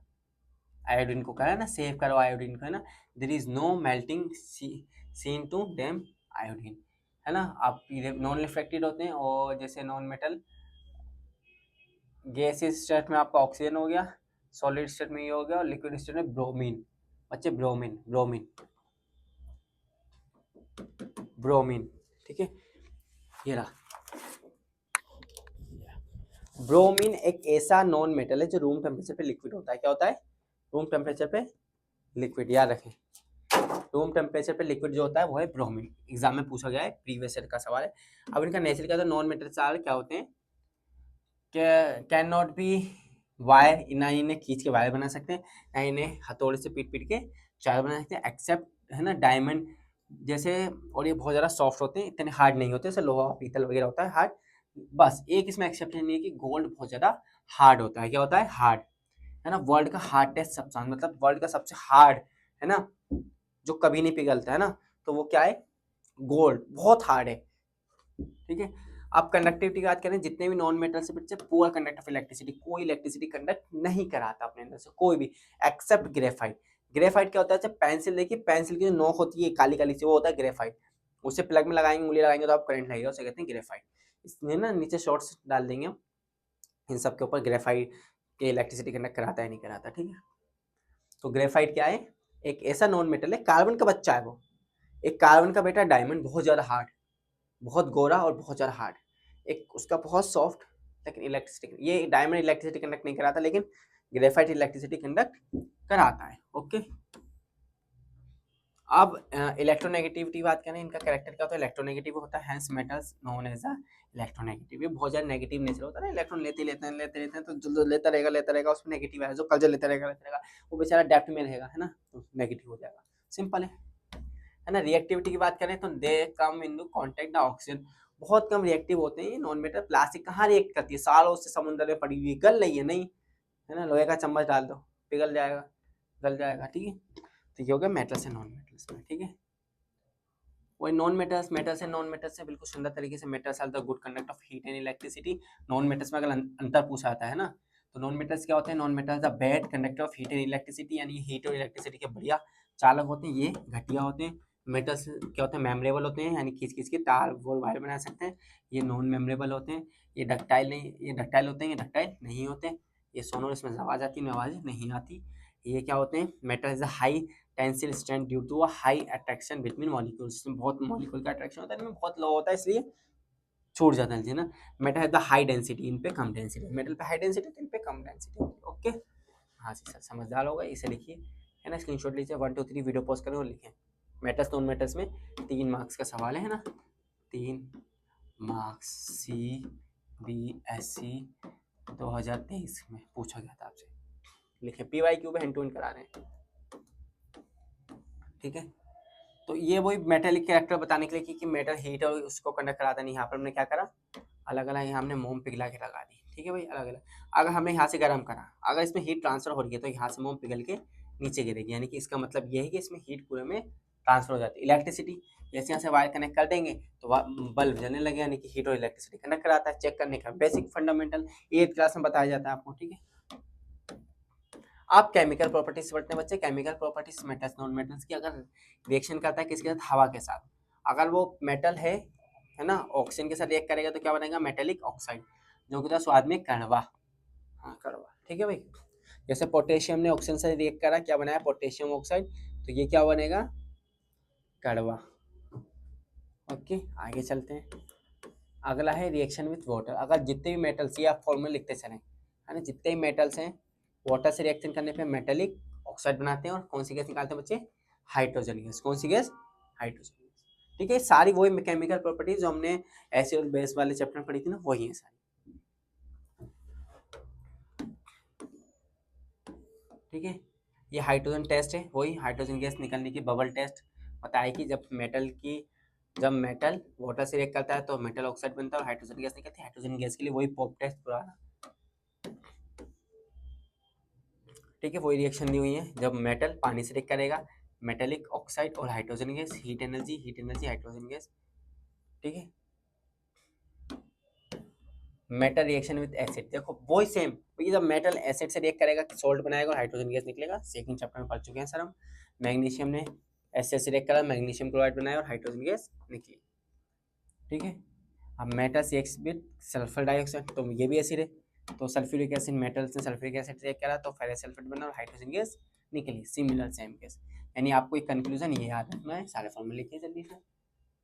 S1: आयोडीन को, कहा ना सेव करो आयोडीन को, है ना। There is no melting seen to them iodine, है ना। आप नॉन रिफ्लेक्टेड होते हैं, और जैसे नॉन मेटल गैसियस स्टेट में आपका ऑक्सीजन हो गया, सॉलिड स्टेट में ये हो गया, और लिक्विड स्टेट में ब्रोमीन, बच्चे ब्रोमीन, ब्रोमीन, ब्रोमीन, ठीक है। ये रहा, ब्रोमीन एक ऐसा नॉन मेटल है जो रूम टेम्परेचर पे लिक्विड होता है। क्या होता है, रूम टेम्परेचर पे लिक्विड, याद रखें। रूम टेम्परेचर पे लिक्विड जो होता है वो है ब्रोमीन, एग्जाम में पूछा गया है, प्रीवियस ईयर का सवाल है। अब इनका नेचर क्या होता है, नॉन मेटल चार क्या होते हैं, कैन नॉट बी वायर, ना इन्हें खींच के वायर बना सकते हैं, ना इन्हें हथौड़े से पीट पीट के चार बना सकते हैं, एक्सेप्ट, है ना, डायमंड जैसे। और ये बहुत ज़्यादा सॉफ्ट होते हैं, इतने हार्ड नहीं होते, जैसे लोहा पीतल वगैरह होता है हार्ड। बस एक इसमें एक्सेप्शन नहीं है कि गोल्ड बहुत ज़्यादा हार्ड होता है। क्या होता है, हार्ड, है ना। वर्ल्ड का हार्डेस्ट सब्सटेंस, मतलब वर्ल्ड का सबसे हार्ड, है ना, जो कभी नहीं पिघलता, है ना, तो वो क्या है, गोल्ड, बहुत हार्ड है, ठीक है। अब कंडक्टिविटी की बात करें, जितने भी नॉन मेटल से बच्चे पुअर कंडक्टर ऑफ इलेक्ट्रिसिटी, कोई इलेक्ट्रिसिटी कंडक्ट नहीं कराता अपने अंदर से, कोई भी, एक्सेप्ट ग्रेफाइट। ग्रेफाइट क्या होता है, जब पेंसिल देखिए, पेंसिल की जो नोक होती है काली काली सी, वो होता है ग्रेफाइट। उसे प्लग में लगाएंगे, उंगली लगाएंगे तो आप करंट लगेगा, उसे कहते हैं ग्रेफाइट। इसमें ना नीचे शॉर्ट्स डाल देंगे हम इन सब के ऊपर, ग्रेफाइट के इलेक्ट्रिसिटी कंडक्ट कराता है नहीं कराता, ठीक है। तो ग्रेफाइट क्या है, एक ऐसा नॉन मेटल है, कार्बन का बच्चा है वो, एक कार्बन का बेटा डायमंड, बहुत ज्यादा हार्ड, बहुत गोरा और बहुत ज़्यादा हार्ड, एक उसका बहुत सॉफ्ट, लेकिन इलेक्ट्रिसिटी, ये डायमंड इलेक्ट्रिसिटी कंडक्ट नहीं कराता, लेकिन ग्रेफाइट इलेक्ट्रिसिटी कंडक्ट कराता है, ओके। अब इलेक्ट्रोनेगेटिविटी बात करें, इनका कैरेक्टर क्या होता है, इलेक्ट्रोनेगेटिव होता है, hence metals known as a electronegative. ये बहुत ज़्यादा नेगेटिव नेचर होता है ना, इलेक्ट्रॉन लेते हैं तो जो लेता रहेगा उसमें नेगेटिव है, जो कल जो लेता रहेगा वो बेचारा डेप्थ में रहेगा, है ना, तो नेगेटिव हो जाएगा, सिंपल है ना। रिएक्टिविटी की बात करें तो दे कम इन कॉन्टेक्ट द ऑक्सीजन, बहुत कम रिएक्टिव होते हैं नॉन मेटल। प्लास्टिक कहाँ रिएक्ट करती है, सालों से समुद्र में पड़ी हुई, गल रही है नहीं, है ना, लोहे का चम्मच डाल दो पिघल जाएगा, गल जाएगा, ठीक है। तो ये हो गया मेटल्स एंड नॉन मेटल्स में, ठीक है। वही non metals, metals and non metals से बिल्कुल सुंदर तरीके से, metals are the good conduct of heat and electricity. Non metals में अगर अंतर पूछा आता है ना, तो नॉन मेटल्स क्या होते हैं, non metals the bad conductor of heat and electricity, यानी हीट और इलेक्ट्रिसिटी के बढ़िया चालक होते हैं, ये घटिया होते हैं। मेटल्स क्या होते हैं, मेमोरेबल होते हैं, यानी खींच खींच के तार वो वायर बना सकते हैं, ये नॉन मेमोरेबल होते हैं। ये डक्टाइल नहीं, ये डक्टाइल होते हैं, ये डक्टाइल नहीं होते। ये सोनोर, इसमें आवाज आती है, आवाज नहीं आती। ये क्या होते हैं, metal is high tensile strength due to a high attraction between molecules, इसमें बहुत मॉलिक्यूल का अट्रैक्शन होता है, इनमें बहुत लो होता है, इसलिए छूट जाता है ना। मेटल है द हाई डेंसिटी, इन पे कम डेंसिटी, मेटल पे हाई डेंसिटी तो इन पे कम डेंसिटी होती है, ओके। हाँ जी सर, समझदार होगा, इसे लिखिए, है ना, स्क्रीनशॉट लीजिए, 1 2 3 वीडियो पॉज करें और लिखें। मेटल्स नॉन मेटल्स में 3 मार्क्स का सवाल है ना, 3 मार्क्स, CBSE 2023 में पूछा गया था आपसे, लिखे PYQ पे हैंड टू हैंड करा रहे हैं, ठीक है। तो ये वही मेटेलिक कैरेक्टर बताने के लिए कि मेटल हीट और उसको कंडक्ट कराता नहीं, यहाँ पर हमने क्या करा, अलग अलग यहाँ हमने मोम पिघला के लगा दी, ठीक है भाई, अलग अलग। अगर हमने यहाँ से गर्म करा, अगर इसमें हीट ट्रांसफर हो रही है तो यहाँ से मोम पिघल के नीचे गिरेगी, यानी कि इसका मतलब ये है कि इसमें हीट पूरे में ट्रांसफर हो जाती है। इलेक्ट्रिसिटी, जैसे यहाँ से वायर कनेक्ट कर देंगे तो बल्ब जलने लगे, यानी कि हीट और इलेक्ट्रिसिटी कनेक्ट कराता है। चेक करने का बेसिक फंडामेंटल 8th क्लास में बताया जाता है आपको, ठीक है। आप केमिकल प्रॉपर्टीज पढ़ते हैं बच्चे, chemical properties metals non metals की, अगर रिएक्शन करता है किसके साथ, हवा के साथ, अगर वो मेटल है ना, ऑक्सीजन के साथ रिएक्ट करेगा तो क्या बनेगा, मेटेलिक ऑक्साइड, जो कि स्वाद में कड़वा, हाँ कड़वा, ठीक है भाई। जैसे पोटेशियम ने ऑक्सीजन से रिएक्ट करा, क्या बनाया, पोटेशियम ऑक्साइड, तो ये क्या बनेगा, कड़वा, ओके। आगे चलते हैं, अगला है रिएक्शन विथ वाटर। अगर जितने भी मेटल्स, ये आप फॉर्मूला लिखते चलें, है ना, जितने भी मेटल्स हैं वाटर से रिएक्शन करने पे मेटेलिक ऑक्साइड बनाते हैं, और कौन सी गैस निकालते हैं बच्चे, हाइड्रोजन गैस, कौन सी गैस, हाइड्रोजन गैस, ठीक है। सारी वही केमिकल प्रॉपर्टीज जो हमने एसिड और बेस वाले चैप्टर में पढ़ी थी ना, वही है सारी, ठीक है। ये हाइड्रोजन टेस्ट है, वही हाइड्रोजन गैस निकलने की बबल टेस्ट बताया कि जब मेटल की जब मेटल वाटर से रिएक्ट करता है तो मेटल ऑक्साइड बनता है और हाइड्रोजन गैस निकलती है। हाइड्रोजन गैस के लिए वही पॉप टेस्ट पुराना, ठीक है, वही रिएक्शन दी हुई है। जब मेटल पानी से रिएक्ट करेगा, मेटेलिक ऑक्साइड और hydrogen gas, heat energy hydrogen gas, ठीक है। मेटल रिएक्शन विद एसिड, देखो वही सेम, क्योंकि जब मेटल एसिड से रिएक्ट करेगा सॉल्ट बनाएगा और हाइड्रोजन गैस निकलेगा। सेकंड चैप्टर में पढ़ चुके हैं सर हम। मैग्नीशियम ने एसिड से रिएक्ट करा, मैग्नीशियम क्लोराइड बनाया और हाइड्रोजन गैस निकली, ठीक है। अब metal reacts with sulphur dioxide, तो ये भी एसिड है, तो सल्फ्यूरिक एसिड, मेटल से सल्फ्यूरिक एसिड रिएक्ट करा तो फेरस सल्फेट बना और हाइड्रोजन गैस निकली, सिमिलर सेम केस। यानी आपको एक कंक्लूजन ये याद रखना है, सारे फॉर्मूले लिखिए जल्दी से,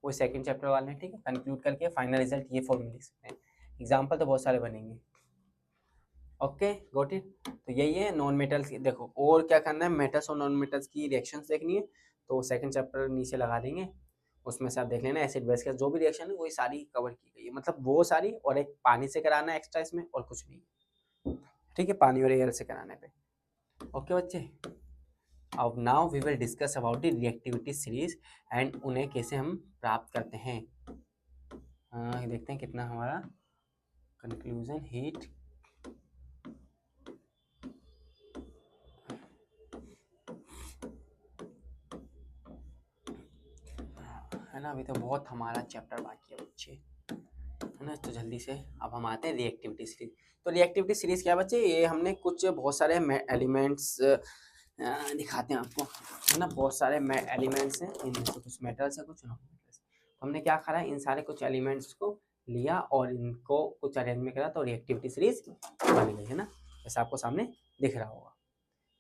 S1: वो सेकंड चैप्टर वाले हैं, ठीक है। कंक्लूड करके फाइनल रिजल्ट ये फॉर्मूले लिख सकते हैं। एग्जाम्पल तो बहुत सारे बनेंगे, ओके गॉट इट। तो यही है नॉन मेटल्स की। देखो और क्या करना है, मेटल्स और नॉन मेटल्स की रिएक्शंस देखनी है, तो सेकंड चैप्टर नीचे लगा देंगे, उसमें से आप देख लेना एसिड बेस का जो भी रिएक्शन है वही सारी कवर की गई है, मतलब वो सारी, और एक पानी से कराना है एक्स्ट्रा इसमें, और कुछ नहीं, ठीक है, पानी और एयर से कराने पे। ओके बच्चे, अब now we will discuss about the reactivity series and उन्हें कैसे हम प्राप्त करते हैं। देखते हैं कितना हमारा कंक्लूजन हीट, है ना, अभी तो बहुत हमारा चैप्टर बाकी है बच्चे, है ना। तो जल्दी से अब हम आते हैं रिएक्टिविटी सीरीज। तो रिएक्टिविटी सीरीज क्या बच्चे, ये हमने कुछ बहुत सारे एलिमेंट्स दिखाते हैं आपको, है ना, बहुत सारे एलिमेंट्स हैं, इनमें से कुछ मेटल्स है कुछ नॉन मेटल्स। हमने क्या करा, इन सारे कुछ एलिमेंट्स को लिया और इनको कुछ अरेंजमेंट करा तो रिएक्टिविटी सीरीज बन गई, है ना, जैसे आपको सामने दिख रहा होगा,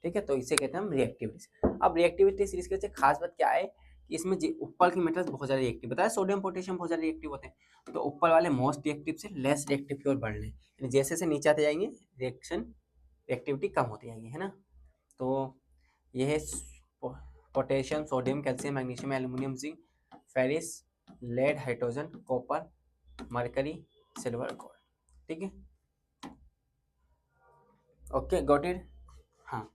S1: ठीक है। तो इसे कहते हैं हम रिएक्टिविटी। अब रिएक्टिविटी सीरीज के खास बात क्या है कि इसमें ऊपर के मेटल्स बहुत ज्यादा रिएक्टिव, बताया सोडियम पोटेशियम बहुत ज्यादा रिएक्टिव होते हैं, तो ऊपर वाले मोस्ट रिएक्टिव से लेस रिएक्टिव की ओर बढ़ रहे हैं, जैसे जैसे नीचे आते जाएंगे रिएक्शन रिएक्टिविटी कम होती जाएगी, है ना। तो ये है potassium, sodium, calcium, magnesium, aluminium, zinc, ferrous, lead, hydrogen, copper, mercury, silver, gold, ठीक है। Okay got it. हाँ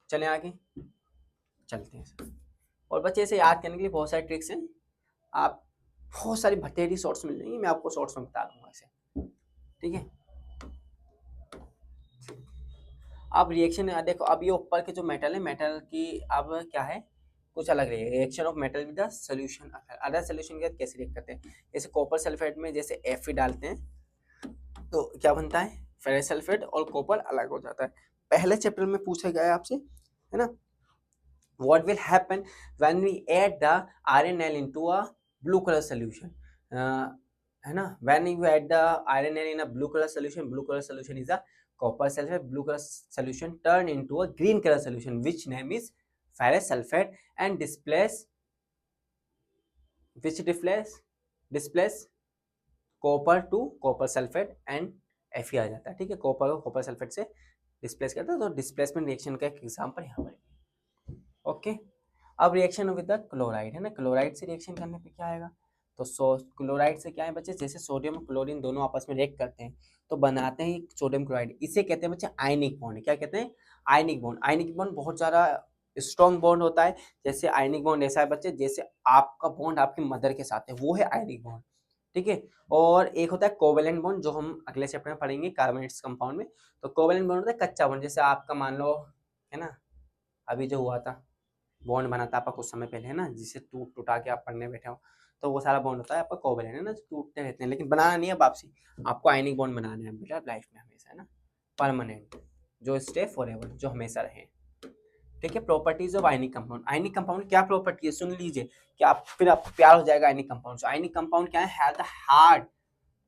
S1: चलें आगे, चलते हैं। और बच्चे इसे याद करने के लिए बहुत सारे ट्रिक्स हैं, आप बहुत सारी भतेरी शॉर्ट्स मिल जाएंगी, मैं आपको शॉर्ट्स में बता दूंगा इसे, ठीक है। अब रिएक्शन देखो, अब ये ऊपर के जो मेटल है, मेटल की अब क्या है, कुछ अलग रहेगा। Reaction of metal with the solution, other solution के साथ कैसे रिएक्ट करते हैं, जैसे कॉपर सल्फेट में जैसे Fe डालते हैं तो क्या बनता है, फेरस सल्फेट और कॉपर अलग हो जाता है। पहले चैप्टर में पूछा गया है आपसे, है ना, what will happen when we add the RNL into a blue color solution, है ना, when you add the RNL in a blue color solution is a copper sulfate, blue color solution turn into a green color solution which name is ferrous sulfate and displace copper two copper sulphate and Fe आ जाता है, ठीक है, copper को copper sulphate से displace करता है, तो displacement reaction का एक एग्जांपल यहाँ पर, ओके। अब रिएक्शन विद द क्लोराइड, है ना, क्लोराइड से रिएक्शन करने पे क्या आएगा, तो क्लोराइड से क्या है बच्चे, जैसे सोडियम क्लोरीन दोनों आपस में रिएक्ट करते हैं तो बनाते हैं सोडियम क्लोराइड, इसे कहते हैं बच्चे आयनिक बॉन्ड। क्या कहते हैं, आयनिक बॉन्ड। आयनिक बॉन्ड बहुत ज्यादा स्ट्रॉन्ग बॉन्ड होता है, जैसे आयनिक बॉन्ड ऐसा है बच्चे, जैसे आपका बॉन्ड आपकी मदर के साथ है, वो है आयनिक बॉन्ड, ठीक है। और एक होता है कोवेलेंट बॉन्ड, जो हम अगले चैप्टर में पढ़ेंगे कार्बोनेट्स कंपाउंड में। तो कोवेलेंट बॉन्ड होता है कच्चा बॉन्ड, जैसे आपका मान लो, है ना, अभी जो हुआ था बॉन्ड बना था आपका कुछ समय पहले, है ना, जिसे टूटा के आप पढ़ने बैठे हो, तो वो सारा बॉन्ड होता है आपका कोवेलेंट, है ना, टूटते रहते हैं, लेकिन बनाना नहीं है वापसी, आपको आयनिक बॉन्ड बनाना है बेटा लाइफ में हमेशा, है ना, परमानेंट, जो स्टे फॉरएवर, जो हमेशा रहे, ठीक है। Properties of ionic compound, ionic compound क्या प्रॉपर्टी है सुन लीजिए, कि आप फिर आपको प्यार हो जाएगा आयनिक कंपाउंड से। आयनिक कंपाउंड क्या है, have the hard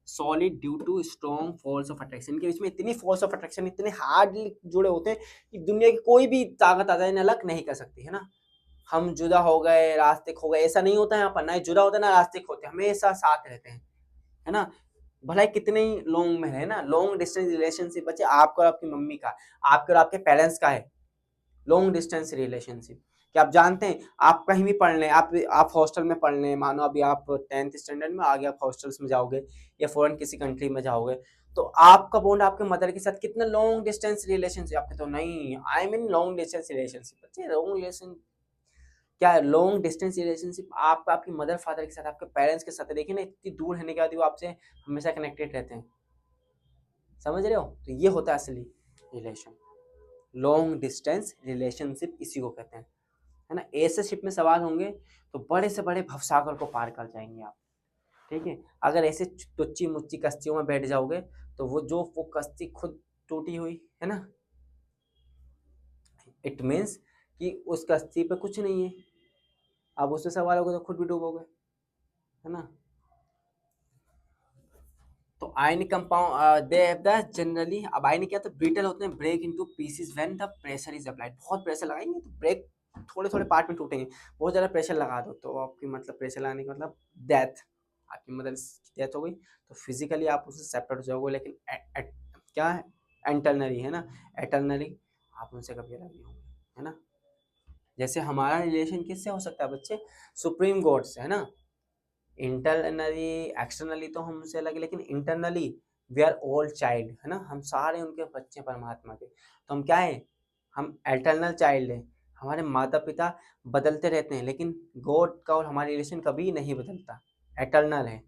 S1: solid due to strong force of attraction, इनके बीच में इतनी फोर्स ऑफ अट्रैक्शन, इतने हार्डली जुड़े होते हैं कि दुनिया की कोई भी ताकत आ जाए इन्हें अलग नहीं कर सकती, है ना। हम जुदा हो गए, रास्ते खो गए, ऐसा नहीं होता है यहाँ पर, ना जुदा होता है ना रास्ते खोते, हमेशा साथ रहते हैं, है ना। भला कितने ही लॉन्ग में है ना, लॉन्ग डिस्टेंस रिलेशनशिप बच्चे आपका और आपकी मम्मी का, आपके और आपके पेरेंट्स का है लॉन्ग डिस्टेंस रिलेशनशिप। क्या आप जानते हैं, आप कहीं भी पढ़ लें, आप हॉस्टल में पढ़ लें, मानो अभी आप 10th स्टैंडर्ड में आगे आप हॉस्टल्स में जाओगे या फॉरेन किसी कंट्री में जाओगे, तो आपका बॉन्ड आपके मदर के साथ कितना लॉन्ग डिस्टेंस रिलेशनशिप, आपके तो नहीं, I mean long distance relationship बच्चे, लॉन्ग रिलेशन क्या है लॉन्ग डिस्टेंस रिलेशनशिप, आपका आपकी मदर फादर के साथ, आपके पेरेंट्स के साथ, देखिए ना इतनी दूर रहने के बाद भी वो आपसे हमेशा कनेक्टेड रहते हैं, समझ रहे हो? तो ये होता है असली रिलेशन, लॉन्ग डिस्टेंस रिलेशनशिप इसी को कहते हैं, है ना। ऐसे शिप में सवाल होंगे तो बड़े से बड़े भवसागर को पार कर जाएंगे आप, ठीक है। अगर ऐसे टुच्ची मुच्ची कश्तियों में बैठ जाओगे तो वो कश्ती खुद टूटी हुई है ना, इट मीन्स कि उस कश्ती पे कुछ नहीं है, आप उससे सवाल होगे तो खुद भी डूबोगे, है ना। तो ionic compound they have the generally, अब आयनिक क्या तो ब्रिटल होते हैं, break into pieces when the pressure is applied, बहुत प्रेशर लगाएंगे तो ब्रेक थोड़े थोड़े पार्ट में टूटेंगे, बहुत ज़्यादा प्रेशर लगा दो तो आपकी मतलब प्रेशर लगाने का मतलब डेथ, आपकी मतलब डेथ हो गई, तो फिजिकली आप उससे सेपरेट हो जाओगे, लेकिन क्या है इंटरनली, है ना, एटर्नली आप उनसे कभी अलग नहीं होंगे, है ना। जैसे हमारा रिलेशन किससे हो सकता है बच्चे, सुप्रीम गॉड से, है ना। इंटरनली एक्सटर्नली तो हम उनसे अलग है, लेकिन internally we are all child, है ना, हम सारे उनके बच्चे परमात्मा के, तो हम क्या है, हम एटर्नल चाइल्ड हैं, हमारे माता पिता बदलते रहते हैं, लेकिन गॉड का और हमारा रिलेशन कभी नहीं बदलता, एटर्नल है,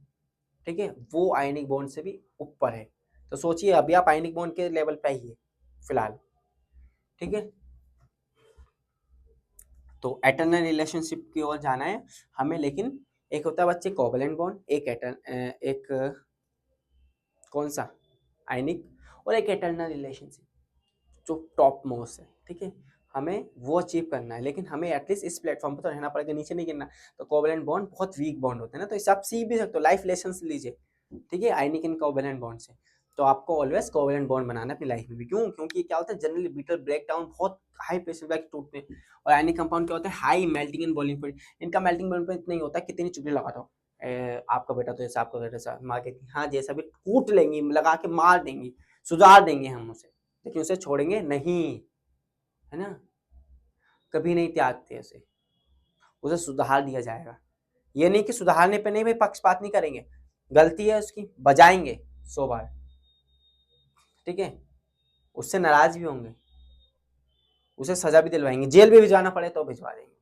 S1: ठीक है, वो आयनिक बॉन्ड से भी ऊपर है। तो सोचिए अभी आप आयनिक बॉन्ड के लेवल पे ही है फिलहाल, ठीक है। तो एटर्नल रिलेशनशिप की ओर जाना है हमें, लेकिन एक होता है बच्चे कोवलेंट बॉन्ड, एक कौन सा आयनिक, और एक एटर्नल रिलेशनशिप जो टॉप मोस्ट है, ठीक है। हमें वो अचीव करना है, लेकिन हमें एटलीस्ट इस प्लेटफॉर्म पर तो रहना पड़ेगा, नीचे नहीं गिरना। तो कोवलेंट बॉन्ड बहुत वीक बॉन्ड होते हैं ना, तो इसे आप सीख भी सकते हो, लाइफ लेसन लीजिए, ठीक है, आयनिक इन कोवलेंट बॉन्ड से। तो आपको ऑलवेज कोवलेंट बॉन्ड बनाना है अपनी लाइफ में भी, क्यों, क्योंकि क्या होता है जनरली बीटल ब्रेक डाउन बहुत हाई प्रेशर ब्रेक टूटते हैं, और आयनिक कंपाउंड क्या होता है high melting and boiling point, इनका मेल्टिंग पॉइंट इतना ही होता है कितनी चुगली लगा दो, आपका बेटा तो ऐसा, आपका बेटा ऐसा, माँ कहती हाँ जैसा भी, कूट लेंगी, लगा के मार देंगी, सुधार देंगे हम उसे, लेकिन उसे छोड़ेंगे नहीं, है ना, कभी नहीं त्यागते उसे सुधार दिया जाएगा। ये नहीं कि सुधारने पे नहीं भाई पक्षपात नहीं करेंगे, गलती है उसकी बजाएंगे 100 बार, ठीक है, उससे नाराज भी होंगे, उसे सजा भी दिलवाएंगे, जेल भी भिजवाना पड़े तो भिजवा देंगे,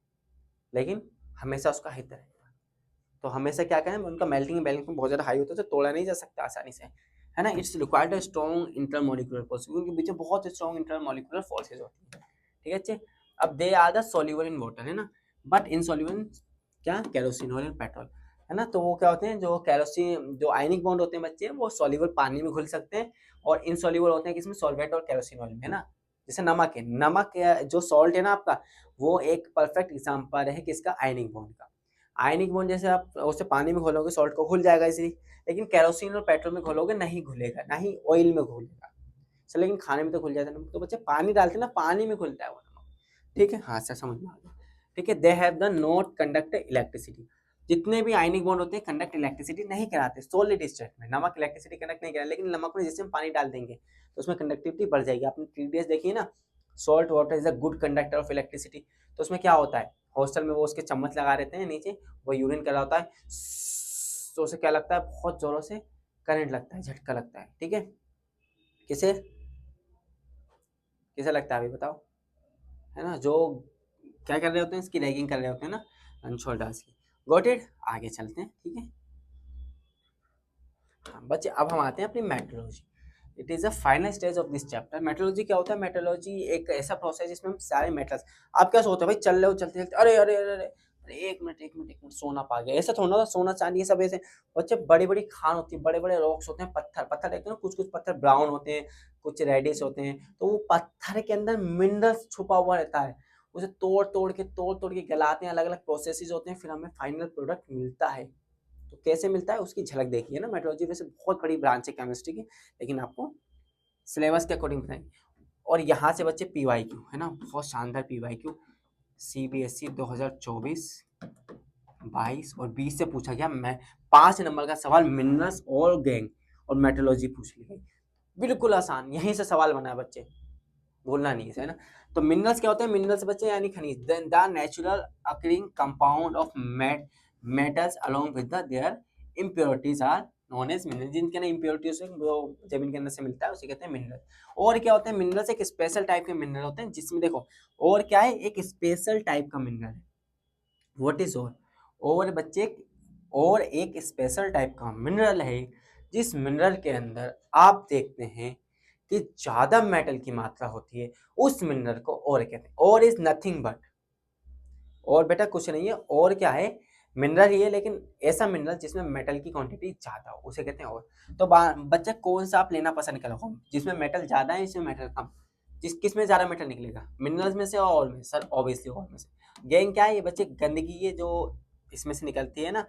S1: लेकिन हमेशा उसका हित रहेगा। तो हमेशा क्या करें, उनका मेल्टिंग बैलेंस बहुत ज्यादा हाई होता है, तो तोड़ा नहीं जा सकता आसानी से, है ना। It's required a strong intermolecular force, उनके बीच में बहुत स्ट्रॉन्ग इंटरमोलिकुलर फोर्सेज होती है, ठीक है अच्छे। अब they are the soluble in water, है ना, बट इनसोल्यूबल क्या केरोसिनॉल एंड पेट्रोल, है ना। तो वो क्या होते हैं, जो केरोसिन जो आयनिक बॉन्ड होते हैं बच्चे, वो सोल्यूबल पानी में घुल सकते हैं, और इनसोल्यूबल होते हैं किसमें, सॉल्वेंट और केरोसिनॉल में, है ना। जैसे नमक है, नमक जो सॉल्ट है ना आपका, वो एक परफेक्ट एग्जाम्पल है किसका, आयनिक बॉन्ड का। आयनिक बॉन्ड जैसे आप उसे पानी में घोलोगे सॉल्ट को घुल जाएगा इजीली, लेकिन केरोसिन और पेट्रोल में घोलोगे नहीं घुलेगा, ना ही ऑयल में घुलेगा, चलो लेकिन खाने में तो घुल जाता है नमक, तो बच्चे पानी डालते हैं ना, पानी में घुलता है वो नमक, ठीक है, हाँ सर समझ में आ गया, ठीक है। दे have the not conduct electricity, जितने भी आयनिक बॉन्ड होते हैं कंडक्ट इलेक्ट्रिसिटी नहीं कराते सॉलिड स्टेट में, नमक इलेक्ट्रिसिटी कंडक्ट नहीं करा, लेकिन नमक में जैसे हम पानी डाल देंगे तो उसमें कंडक्टिविटी बढ़ जाएगी, आपने टीडीएस देखिए ना, salt water is a good conductor of electricity, तो उसमें क्या होता है, हॉस्टल में वो उसके चम्मच लगा रहते हैं नीचे, वो यूरिन कर रहा होता है, तो उसे क्या लगता है, बहुत जोरों से करंट लगता है, झटका लगता है, ठीक है। किसे किसे लगता है अभी बताओ, है ना, जो क्या कर रहे होते हैं, इसकी रैगिंग कर रहे होते हैं ना, अनशोल्डर्स की। गॉट इट, आगे चलते हैं, ठीक है। हाँ बच्चे, अब हम आते हैं अपनी metrology, it is a final stage of this chapter. Metrology क्या होता है, मेट्रोलॉजी एक ऐसा प्रोसेस है जिसमें हम सारे मेटल्स, आप क्या सोचते हो भाई, चल रहे हो चलते चलते, अरे अरे अरे अरे अरे, एक मिनट सोना पा गया, ऐसा थोड़ा ना, सोना चांदी ये सब ऐसे, बच्चे बड़ी बड़ी खान होती है, बड़े बड़े रॉक्स होते हैं, पत्थर पत्थर देखते हो ना, कुछ कुछ पत्थर ब्राउन होते हैं, कुछ रेडिश होते हैं, तो वो पत्थर के अंदर मिनरल्स छुपा हुआ रहता है, उसे तोड़ तोड़ के गलाते हैं, अलग अलग प्रोसेसेस होते हैं, फिर हमें फाइनल प्रोडक्ट मिलता है। तो कैसे मिलता है उसकी झलक देखिए ना, मेट्रोलॉजी वैसे बहुत बड़ी ब्रांच है केमिस्ट्री की, लेकिन आपको सिलेबस के अकॉर्डिंग बताएंगे। और यहाँ से बच्चे पीवाईक्यू, है ना, बहुत शानदार पीवाईक्यू, सीबीएसई 2024 22 और 20 से पूछा गया, मैं 5 नंबर का सवाल मिनरल्स और गैंग और मेट्रोलॉजी पूछ ली गई, बिल्कुल आसान, यहीं से सवाल बना है बच्चे, भूलना नहीं है ना। तो मिनरल्स क्या होते हैं, मिनरल्स बच्चे यानी खनिज, the natural occurring compound of metals along with their impurities are known as mineral, जिनके ना इम्प्योरिटीज वो जमीन के अंदर से मिलता है उसे कहते हैं मिनरल। और क्या होते हैं मिनरल्स, एक स्पेशल टाइप के मिनरल होते हैं जिसमें देखो, और क्या है, एक स्पेशल टाइप का मिनरल है, व्हाट इज ओर? ओर बच्चे और एक स्पेशल टाइप का मिनरल है, जिस मिनरल के अंदर आप देखते हैं कि ज्यादा मेटल की मात्रा होती है, उस मिनरल को और कहते हैं। और इज नथिंग बट, और बेटा कुछ नहीं है, और क्या है, मिनरल ही है, लेकिन ऐसा मिनरल जिसमें मेटल की क्वांटिटी ज्यादा हो, उसे कहते हैं और। तो बच्चे कौन सा आप लेना पसंद करोगे, जिसमें मेटल ज्यादा है, इसमें मेटल कम? किस में ज्यादा मेटल निकलेगा, मिनरल्स में से और में? सर ऑब्वियसली और में से। गैंग क्या है ये बच्चे, गंदगी है जो इसमें से निकलती है ना।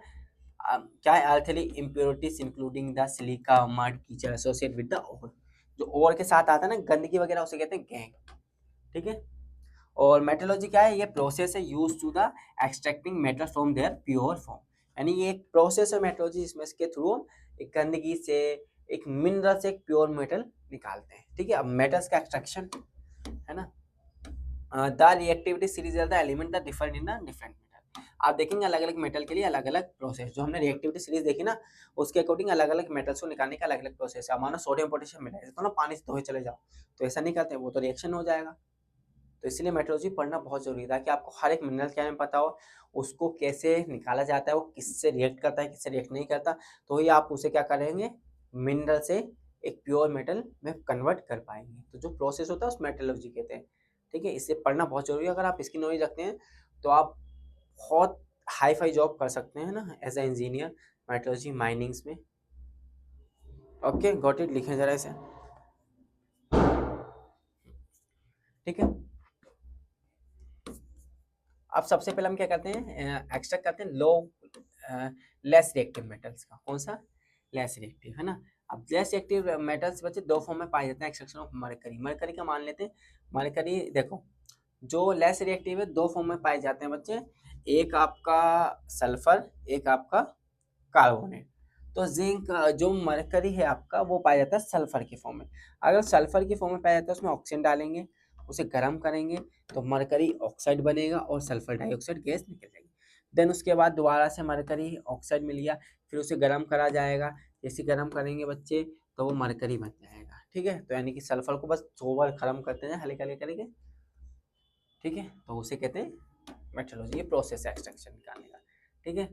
S1: क्या है, earthly impurities including the silica mud कीचड़ एसोसिएट विद द ओर। जो ओर के साथ आता है ना गंदगी वगैरह, उसे कहते हैं गैंग। ठीक है। और मेटलर्जी क्या है, ये प्रोसेस है use to the extracting metal from their pure form. यानी ये एक प्रोसेस है मेटलर्जी, इसमें इसके थ्रू एक गंदगी से, एक मिनरल से एक प्योर मेटल निकालते हैं। ठीक है। अब मेटल्स का एक्सट्रैक्शन है ना, the reactivity series the element the different in the different metal. आप देखेंगे अलग अलग मेटल के लिए अलग अलग प्रोसेस, जो हमने रिएक्टिविटी सीरीज देखी ना, उसके अकॉर्डिंग अलग अलग मेटल्स को निकालने का अलग अलग प्रोसेस है। मानो सोडियम पोटेशियम मिला तो ना पानी से धोए चले जाओ, तो ऐसा नहीं करते, वो तो रिएक्शन हो जाएगा। तो इसलिए मेट्रोलॉजी पढ़ना बहुत जरूरी था कि आपको हर एक मिनरल के बारे में पता हो, उसको कैसे निकाला जाता है, वो किससे रिएक्ट करता है, किससे रिएक्ट नहीं करता, तो ये आप उसे क्या करेंगे, मिनरल से एक प्योर मेटल में कन्वर्ट कर पाएंगे। तो जो प्रोसेस होता है उस मेटलर्जी कहते हैं। ठीक है। इसे पढ़ना बहुत जरूरी है। अगर आप इसकी नॉलेज रखते हैं तो आप बहुत हाई फाई जॉब कर सकते हैं ना as a engineer metallurgy minings में। ओके गॉट इट, लिखें जरा इसे। ठीक है। अब सबसे पहले हम क्या करते हैं, एक्सट्रैक्ट करते हैं लो लेस रिएक्टिव मेटल्स का। कौन सा? लेस रिएक्टिव, है ना। अब लेस रिएक्टिव मेटल्स बच्चे दो फॉर्म में पाए जाते हैं, एक्सट्रैक्शन ऑफ मरकरी। मरकरी का मान लेते हैं, मरकरी देखो जो लेस रिएक्टिव है दो फॉर्म में पाए जाते हैं बच्चे, एक आपका सल्फर, एक आपका कार्बोनेट। तो जिंक जो मरकरी है आपका वो पाया जाता है सल्फर के फॉर्म में। अगर सल्फर के फॉर्म में पाया जाता है उसमें ऑक्सीजन डालेंगे, उसे गर्म करेंगे तो मरकरी ऑक्साइड बनेगा और सल्फर डाइऑक्साइड गैस निकल जाएगी। देन उसके बाद दोबारा से मरकरी ऑक्साइड मिल गया, फिर उसे गर्म करा जाएगा। जैसे गर्म करेंगे बच्चे तो वो मरकरी बन जाएगा। ठीक है। तो यानी कि सल्फर को बस ओवर गर्म करते हैं हल्के हल्के करके। ठीक है। तो उसे कहते हैं मेटलर्जी, ये प्रोसेस है एक्सट्रैक्शन निकालने का। ठीक है।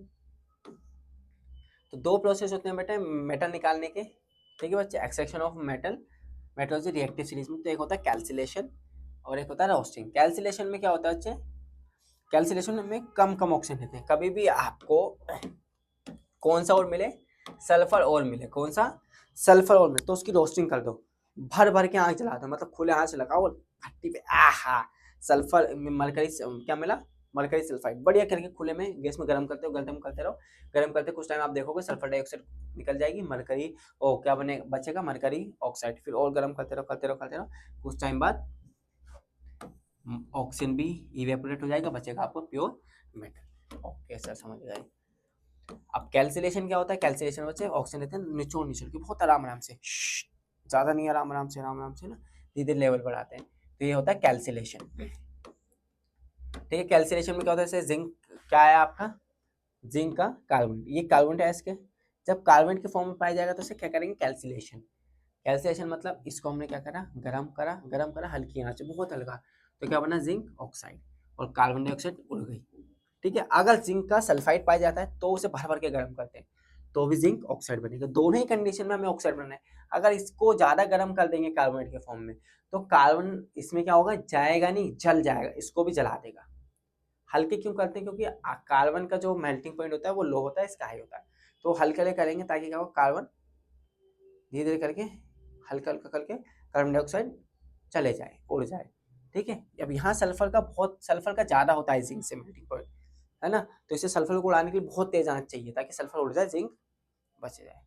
S1: तो दो प्रोसेस होते हैं बेटा मेटल निकालने के। ठीक है बच्चे, extraction of metal metallurgy reactive series में। तो एक होता है कैल्सिलेशन और एक होता है रोस्टिंग। कैल्सिलेशन में क्या होता है बच्चे, कैल्सिलेशन में कम कम ऑक्सीजन रहते हैं। कभी भी आपको कौन सा और मिले, सल्फर और मिले, कौन सा, सल्फर और मिले, तो उसकी रोस्टिंग कर दो, भर भर के आग जला दो, मतलब खुले आग से लगाओ भट्टी पे, आहा सल्फर मरकरी क्या मिला, मरकरी सल्फाइड, बढ़िया करके खुले में गैस में गर्म करते हो, गर्म करते रहो, गर्म करते कुछ टाइम आप देखोगे सल्फर डाइऑक्साइड निकल जाएगी, मरकरी ओ क्या बने बचेगा, मरकरी ऑक्साइड। फिर और गर्म करते रहो करते रहो करते रहो, कुछ टाइम बाद ऑक्सीजन भी इवेपोरेट हो जाएगा, बचेगा आपको प्योर मेटल। ओके सर समझ गए। अब कैल्सिलेशन क्या होता है, कैल्सिलेशन बच्चे ऑक्सीजन लेते हैं निचोड़ निचोड़ के बहुत आराम आराम से, ज्यादा नहीं, आराम आराम से ना धीरे धीरे लेवल बढ़ाते हैं, तो ये होता है कैल्सिलेशन। ठीक है। कैल्सिलेशन में क्या होता है, जैसे जिंक क्या है आपका, जिंक का कार्बन, ये कार्बन है इसके, जब कार्बन के फॉर्म में पाया जाएगा तो इसे क्या करेंगे, कैल्सिलेशन। कैल्सिलेशन मतलब इसको हमने क्या करा, गरम करा हल्की आंच में, बहुत हल्का, तो क्या बना, जिंक ऑक्साइड, और कार्बन डाइऑक्साइड उड़ गई। ठीक है। अगर जिंक का सल्फाइड पाया जाता है तो उसे भर भर के गर्म करते हैं, तो भी जिंक ऑक्साइड बनेगा। दोनों ही कंडीशन में हमें ऑक्साइड बनना है। अगर इसको ज्यादा गर्म कर देंगे कार्बोनेट के फॉर्म में, तो कार्बन इसमें क्या होगा, जाएगा नहीं, जल जाएगा, इसको भी जला देगा। हल्के क्यों करते हैं, क्योंकि कार्बन का जो मेल्टिंग पॉइंट होता है वो लो होता है, इसका हाई होता है, तो हल्के हल्के करेंगे ताकि क्या हो, कार्बन धीरे धीरे करके हल्का हल्का करके कार्बन डाइऑक्साइड चले जाए, उड़ जाए। ठीक है। अब यहाँ सल्फर का ज्यादा होता है जिंक से मेल्टिंग पॉइंट, है ना, तो इसे सल्फर को उड़ाने के लिए बहुत तेज आना चाहिए ताकि सल्फर उड़ जाए, जिंक बच जाए।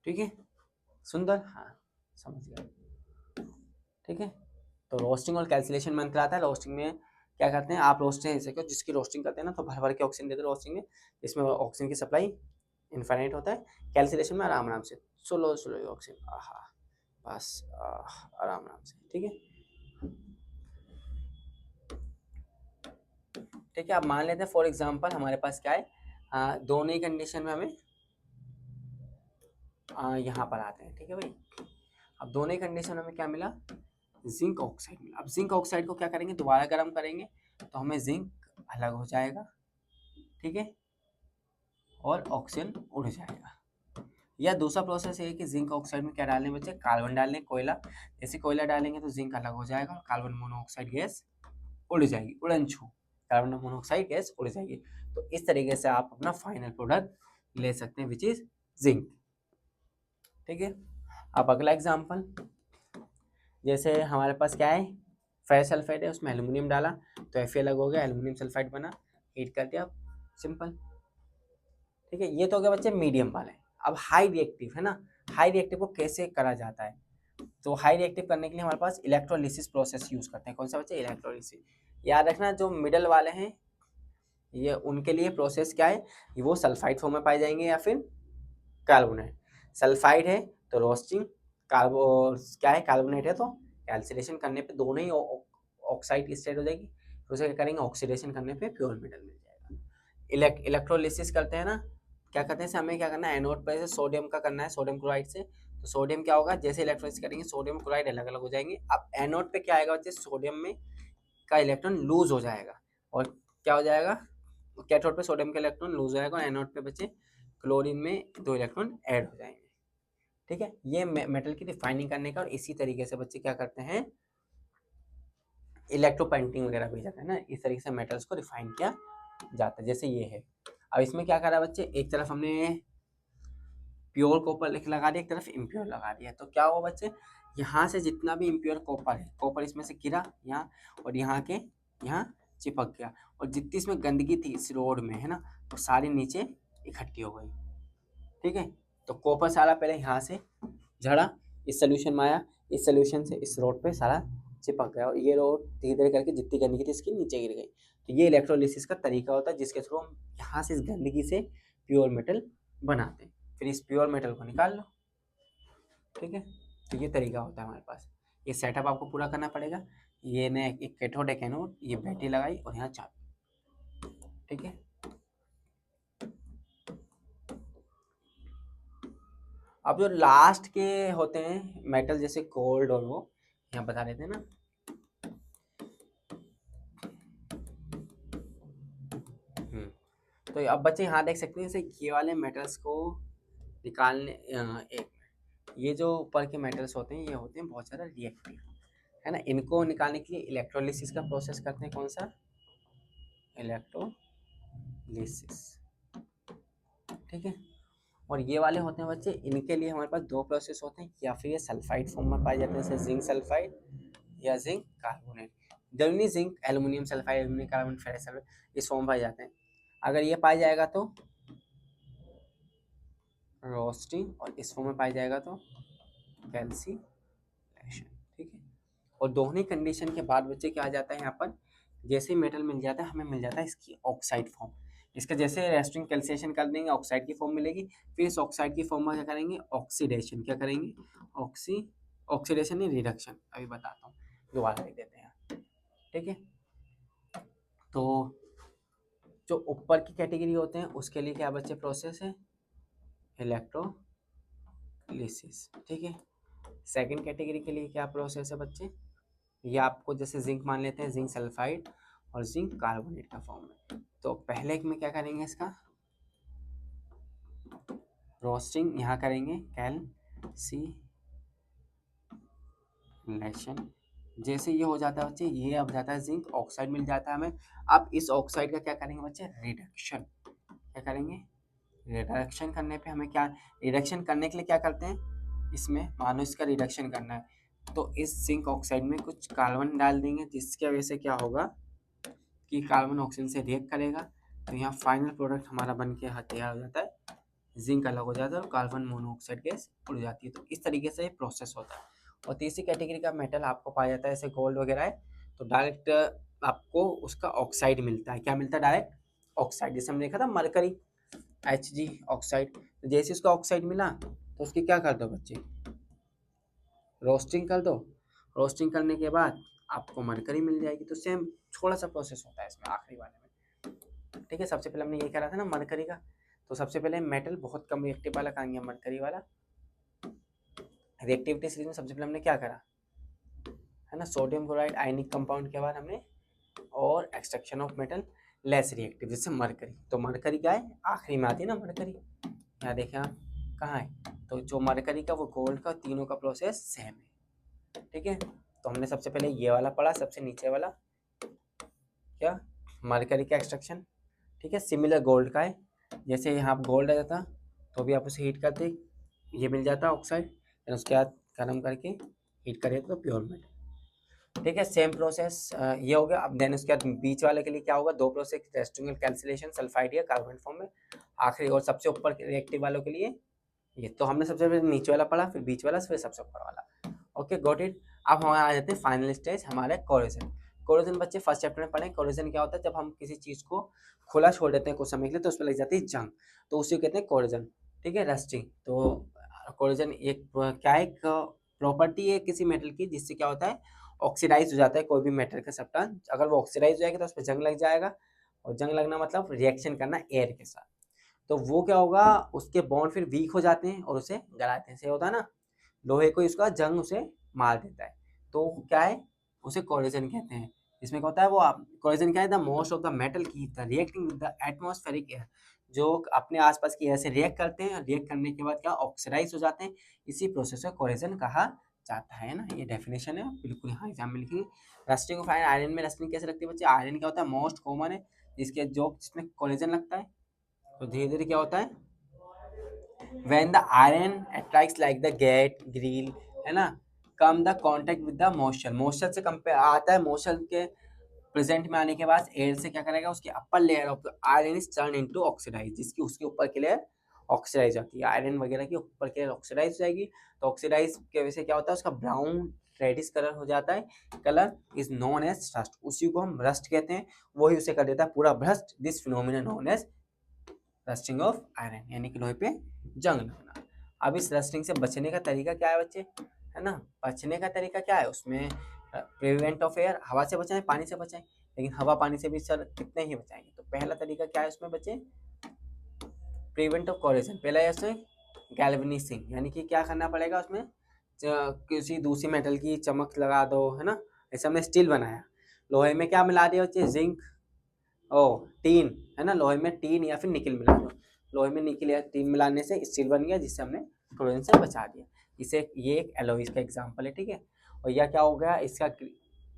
S1: ठीक है। सुंदर, हाँ समझ गया। ठीक है। तो रोस्टिंग और कैल्सिलेशन में अंतर आता है। रोस्टिंग में क्या करते हैं, आप रोस्टिंग ऐसे क्यों, जिसकी रोस्टिंग करते हैं ना तो भर भर के ऑक्सीजन देते हैं रोस्टिंग में, इसमें ऑक्सीजन की सप्लाई इनफाइनाइट होता है। कैल्सिलेशन में आराम आराम से स्लो स्लो ऑक्सीजन, आहा बस आराम आराम से। ठीक है। ठीक है। आप मान लेते हैं फॉर एग्जांपल हमारे पास क्या है, दोनों ही कंडीशन में हमें यहाँ पर आते हैं। ठीक है भाई। अब दोनों ही कंडीशन में क्या मिला, जिंक ऑक्साइड मिला। अब जिंक ऑक्साइड को क्या करेंगे, दोबारा गर्म करेंगे तो हमें जिंक अलग हो जाएगा, ठीक है, और ऑक्सीजन उड़ जाएगा। या दूसरा प्रोसेस ये है कि जिंक ऑक्साइड में क्या डालने बच्चे, कार्बन डालने, कोयला, जैसे कोयला डालेंगे तो जिंक अलग हो जाएगा और कार्बन मोनोऑक्साइड गैस उड़ जाएगी, उड़न छू कार्बन मोनोऑक्साइड गैस उड़ जाएगी। तो इस तरीके से आप अपना फाइनल प्रोडक्ट ले सकते हैं विच इज जिंक, ठीक है। अब अगला एग्जांपल, जैसे हमारे पास क्या है, फेरस सल्फाइड है, उसमें एल्यूमिनियम डाला तो Fe अलग हो गया, एल्यूमिनियम सल्फाइड बना, हीट कर दिया, सिंपल, ठीक है। ये तो हो गया बच्चे मीडियम वाले। अब हाई रिएक्टिव है ना, हाई रिएक्टिव को कैसे करा जाता है, तो हाई रिएक्टिव करने के लिए हमारे पास इलेक्ट्रोलिसिस प्रोसेस यूज करते हैं। कौन सा बच्चे, इलेक्ट्रोलिसिस। याद रखना जो मिडल वाले हैं ये उनके लिए प्रोसेस क्या है, वो सल्फाइड फॉर्म में पाए जाएंगे या फिर कार्बोनेट। सल्फाइड है तो रोस्टिंग, कार्बो क्या है, कार्बोनेट है तो कैल्सिनेशन करने पे दोनों ही ऑक्साइड स्टेट हो जाएगी, तो उसे क्या करेंगे, ऑक्सीडेशन करने पे प्योर मेटल मिल जाएगा। इलेक्ट्रोलिसिस करते हैं ना, क्या करते हैं, हमें क्या करना है, एनोड पर से सोडियम का करना है, सोडियम क्लोराइड से, तो सोडियम क्या होगा, जैसे इलेक्ट्रोलिसिस करेंगे सोडियम क्लोराइड अलग अलग हो जाएंगे। अब एनोड पे क्या आएगा बच्चे, सोडियम में का इलेक्ट्रॉन लूज हो जाएगा और क्या हो जाएगा, कैथोड पे सोडियम का इलेक्ट्रॉन लूज हो जाएगा और एनोड पे बच्चे क्लोरीन में 2 इलेक्ट्रॉन ऐड हो जाएंगे, ठीक है। ये मेटल की रिफाइनिंग करने का, और इसी तरीके से बच्चे क्या करते हैं, इलेक्ट्रो पेंटिंग वगैरह भी जाता है ना, इस तरीके से मेटल्स को रिफाइन किया जाता है, जैसे ये है। अब इसमें क्या करा बच्चे, एक तरफ हमने प्योर कॉपर लगा दिया, एक तरफ इम्प्योर लगा दिया, तो क्या हुआ बच्चे, यहाँ से जितना भी इम्प्योर कॉपर है, कॉपर इसमें से गिरा यहाँ और यहाँ के यहाँ चिपक गया, और जितनी इसमें गंदगी थी इस रोड में है ना, तो सारी नीचे इकट्ठी हो गई, ठीक है। तो कॉपर सारा पहले यहाँ से झड़ा, इस सोल्यूशन में आया, इस सोल्यूशन से इस रोड पे सारा चिपक गया, और ये रोड धीरे धीरे करके जितनी गंदगी थी इसकी नीचे गिर गई। तो ये इलेक्ट्रोलिसिस का तरीका होता है जिसके थ्रू हम यहाँ से इस गंदगी से प्योर मेटल बनाते हैं, फिर इस प्योर मेटल को निकाल लो, ठीक है। तो ये तरीका होता है हमारे पास, ये सेटअप आपको पूरा करना पड़ेगा। ये ने एक कैथोड एक एनोड, ये बैटरी लगाई और यहाँ चार्ज, ठीक है। अब जो लास्ट के होते हैं मेटल जैसे गोल्ड और वो यहाँ बता देते हैं ना, तो अब बच्चे यहाँ देख सकते हैं जैसे ये वाले मेटल्स को निकालने, एक ये जो ऊपर के मेटल्स होते हैं ये होते हैं बहुत ज़्यादा रिएक्टिव, है ना। इनको निकालने के लिए इलेक्ट्रोलिसिस का प्रोसेस करते हैं, कौन सा, इलेक्ट्रोलिसिस, ठीक है। और ये वाले होते हैं बच्चे, इनके लिए हमारे पास 2 प्रोसेस होते हैं, या फिर ये सल्फाइड फॉर्म में पाए जाते हैं जैसे जिंक सल्फाइड या जिंक कार्बोनेट, जरूरी zinc aluminium sulphide, aluminium carbon, ferrous sulphide, इस फॉर्म पाए जाते हैं। अगर ये पाया जाएगा तो रोस्टिंग, और इस फॉर्म में पाया जाएगा तो कैल्सिनेशन, ठीक है। और दोनों ही कंडीशन के बाद बच्चे क्या आ जाता है यहाँ पर, जैसे मेटल मिल जाता है हमें मिल जाता है इसकी ऑक्साइड फॉर्म, इसका जैसे रेस्टिंग कैल्सिनेशन कर देंगे ऑक्साइड की फॉर्म मिलेगी, फिर इस ऑक्साइड की फॉर्म में क्या करेंगे, ऑक्सीडेशन, क्या करेंगे, ऑक्सीडेशन नहीं, रिडक्शन, अभी बताता हूँ, दोबारा लिख देते हैं, ठीक है। तो जो ऊपर की कैटेगरी होते हैं उसके लिए क्या बच्चे प्रोसेस है, इलेक्ट्रोलिसिस, ठीक है। सेकंड कैटेगरी के लिए क्या प्रोसेस है बच्चे, ये आपको जैसे जिंक मान लेते हैं, जिंक सल्फाइड और जिंक कार्बोनेट का फॉर्म में, तो पहले में क्या करेंगे, इसका रोस्टिंग यहाँ करेंगे, कैल्सिनेशन, जैसे ये हो जाता है बच्चे, ये अब जाता है जिंक ऑक्साइड मिल जाता है हमें। अब इस ऑक्साइड का क्या करेंगे बच्चे, रिडक्शन, क्या करेंगे, रिडक्शन करने पे हमें क्या, रिडक्शन करने के लिए क्या करते हैं, इसमें मानो इसका रिडक्शन करना है तो इस जिंक ऑक्साइड में कुछ कार्बन डाल देंगे, जिसकी वजह से क्या होगा कि कार्बन ऑक्सीजन से रिएक्ट करेगा, तो यहाँ फाइनल प्रोडक्ट हमारा बन के तैयार हो जाता है, जिंक अलग हो जाता है और कार्बन मोनोऑक्साइड गैस उड़ जाती है। तो इस तरीके से प्रोसेस होता है। और तीसरी कैटेगरी का मेटल आपको पाया जाता है, जैसे गोल्ड वगैरह है, तो डायरेक्ट आपको उसका ऑक्साइड मिलता है, क्या मिलता है, डायरेक्ट ऑक्साइड, जैसे हमने देखा था मरकरी Hg ऑक्साइड, तो जैसे उसका ऑक्साइड मिला तो उसकी क्या कर दो बच्चे, रोस्टिंग कर दो, रोस्टिंग करने के बाद आपको मरकरी मिल जाएगी। तो सेम थोड़ा सा प्रोसेस होता है इसमें आखिरी वाले में, ठीक है। सबसे पहले हमने ये करा था ना मरकरी का, तो सबसे पहले मेटल बहुत कम रिएक्टिव वाला कहा गया, मरकरी वाला रिएक्टिविटी सीरीज में सबसे पहले हमने क्या करा, है ना, सोडियम क्लोराइड आयनिक कंपाउंड के बाद हमने और extraction of metal, less reactive, जैसे मरकरी। तो मरकरी क्या है, आखिरी में आती है ना मरकरी, यहाँ देखें आप कहाँ है, तो जो मरकरी का वो गोल्ड का, तीनों का प्रोसेस सेम है। ठीक है, तो हमने सबसे पहले ये वाला पढ़ा, सबसे नीचे वाला क्या, मरकरी का एक्सट्रैक्शन। ठीक है, सिमिलर गोल्ड का है, जैसे यहाँ गोल्ड आ जाता तो भी आप उसे हीट करते, ये मिल जाता ऑक्साइड, फिर उसके बाद गर्म करके हीट करें तो प्योर मेटल। ठीक है, सेम प्रोसेस ये हो गया। अब देन उसके बाद बीच वाले के लिए क्या होगा, दो प्रोसेस, टेस्टिंग कैंसिलेशन, सल्फाइड या कार्बन फॉर्म में, आखिरी और सबसे ऊपर रिएक्टिव वालों के लिए ये। तो हमने सबसे पहले नीचे वाला पढ़ा, फिर बीच वाला, फिर सबसे ऊपर वाला। Okay got it. अब हमारे आ जाते हैं फाइनल स्टेज, हमारे कोरोजन। कोरोजन बच्चे फर्स्ट चैप्टर में पढ़े। कोरोजन क्या होता है, जब हम किसी चीज को खुला छोड़ देते हैं कुछ समय के लिए तो उस पर लग जाती है जंग, तो उसी को कहते हैं कोरोजन। ठीक है, रस्टिंग। तो कोरोजन एक क्या है, एक प्रॉपर्टी है किसी मेटल की, जिससे क्या होता है, ऑक्सीडाइज हो जाता है कोई भी मेटल का सब्सटेंस। अगर वो ऑक्सीडाइज हो जाएगा तो उस पर जंग लग जाएगा, और जंग लगना मतलब रिएक्शन करना एयर के साथ, तो वो क्या होगा, उसके बॉन्ड फिर वीक हो जाते हैं और उसे गलाते हैं। से होता है ना, लोहे को इसका जंग उसे मार देता है, तो क्या है, उसे कोलिजन कहते हैं। इसमें क्या होता है, वो कोलिजन क्या है, the most of the metal की the reacting with the atmospheric air, जो अपने आसपास की एयर से रिएक्ट करते हैं, रिएक्ट करने के बाद क्या ऑक्सीडाइज हो जाते हैं, इसी प्रोसेस को कोलिजन कहा जाता है ना। ये डेफिनेशन है, बिल्कुल यहाँ एग्जाम में लिखेंगे। रस्टिंग ऑफ आयरन, आयरन में रस्टिंग कैसे लगती है बच्चे, आयरन क्या होता है, मोस्ट कॉमन है, जिसके जो जिसमें कोलिजन लगता है, तो धीरे धीरे क्या होता है, when the iron attracts like the gate grill, है ना, come the contact with the moisture, moisture से कंपेयर आता है, moisture के प्रेजेंट में आने के बाद एयर से क्या करेगा, उसकी upper layer of iron is turn into oxidize, जिसकी उसके ऊपर की लेयर ऑक्सीडाइज होती है, आयरन वगैरह की ऊपर की लेयर ऑक्सीडाइज हो जाएगी। तो ऑक्सीडाइज की वजह से क्या होता है, उसका ब्राउन रेडिश कलर हो जाता है, colour is known as rust, उसी को हम रस्ट कहते हैं, वही उसे कर देता है पूरा भ्रष्ट। This phenomena known as rusting of iron, यानी कि लोहे पे जंग लगना। अब इस रस्टिंग से बचने का तरीका क्या है बच्चे, है ना, बचने का तरीका क्या है, उसमें प्रिवेंट ऑफ एयर, हवा से बचाएं, पानी से बचाएं, लेकिन हवा पानी से भी सर कितने ही बचाएंगे। तो पहला तरीका क्या है उसमें बच्चे, प्रिवेंट ऑफ कोरोजन। पहला है उसमें गैल्वेनाइजिंग, यानी कि क्या करना पड़ेगा उसमें, किसी दूसरी मेटल की चमक लगा दो, है ना, ऐसे हमने स्टील बनाया, लोहे में क्या मिला दिया बच्चे, जिंक, ओ टीन, है ना, लोहे में टीन या फिर निकल मिला दो, लोहे में निकल या टीन मिलाने से स्टील बन गया, जिससे हमने कोरोजन से बचा दिया। इसे ये एक एलॉय का एग्जांपल है। ठीक है, और यह क्या हो गया, इसका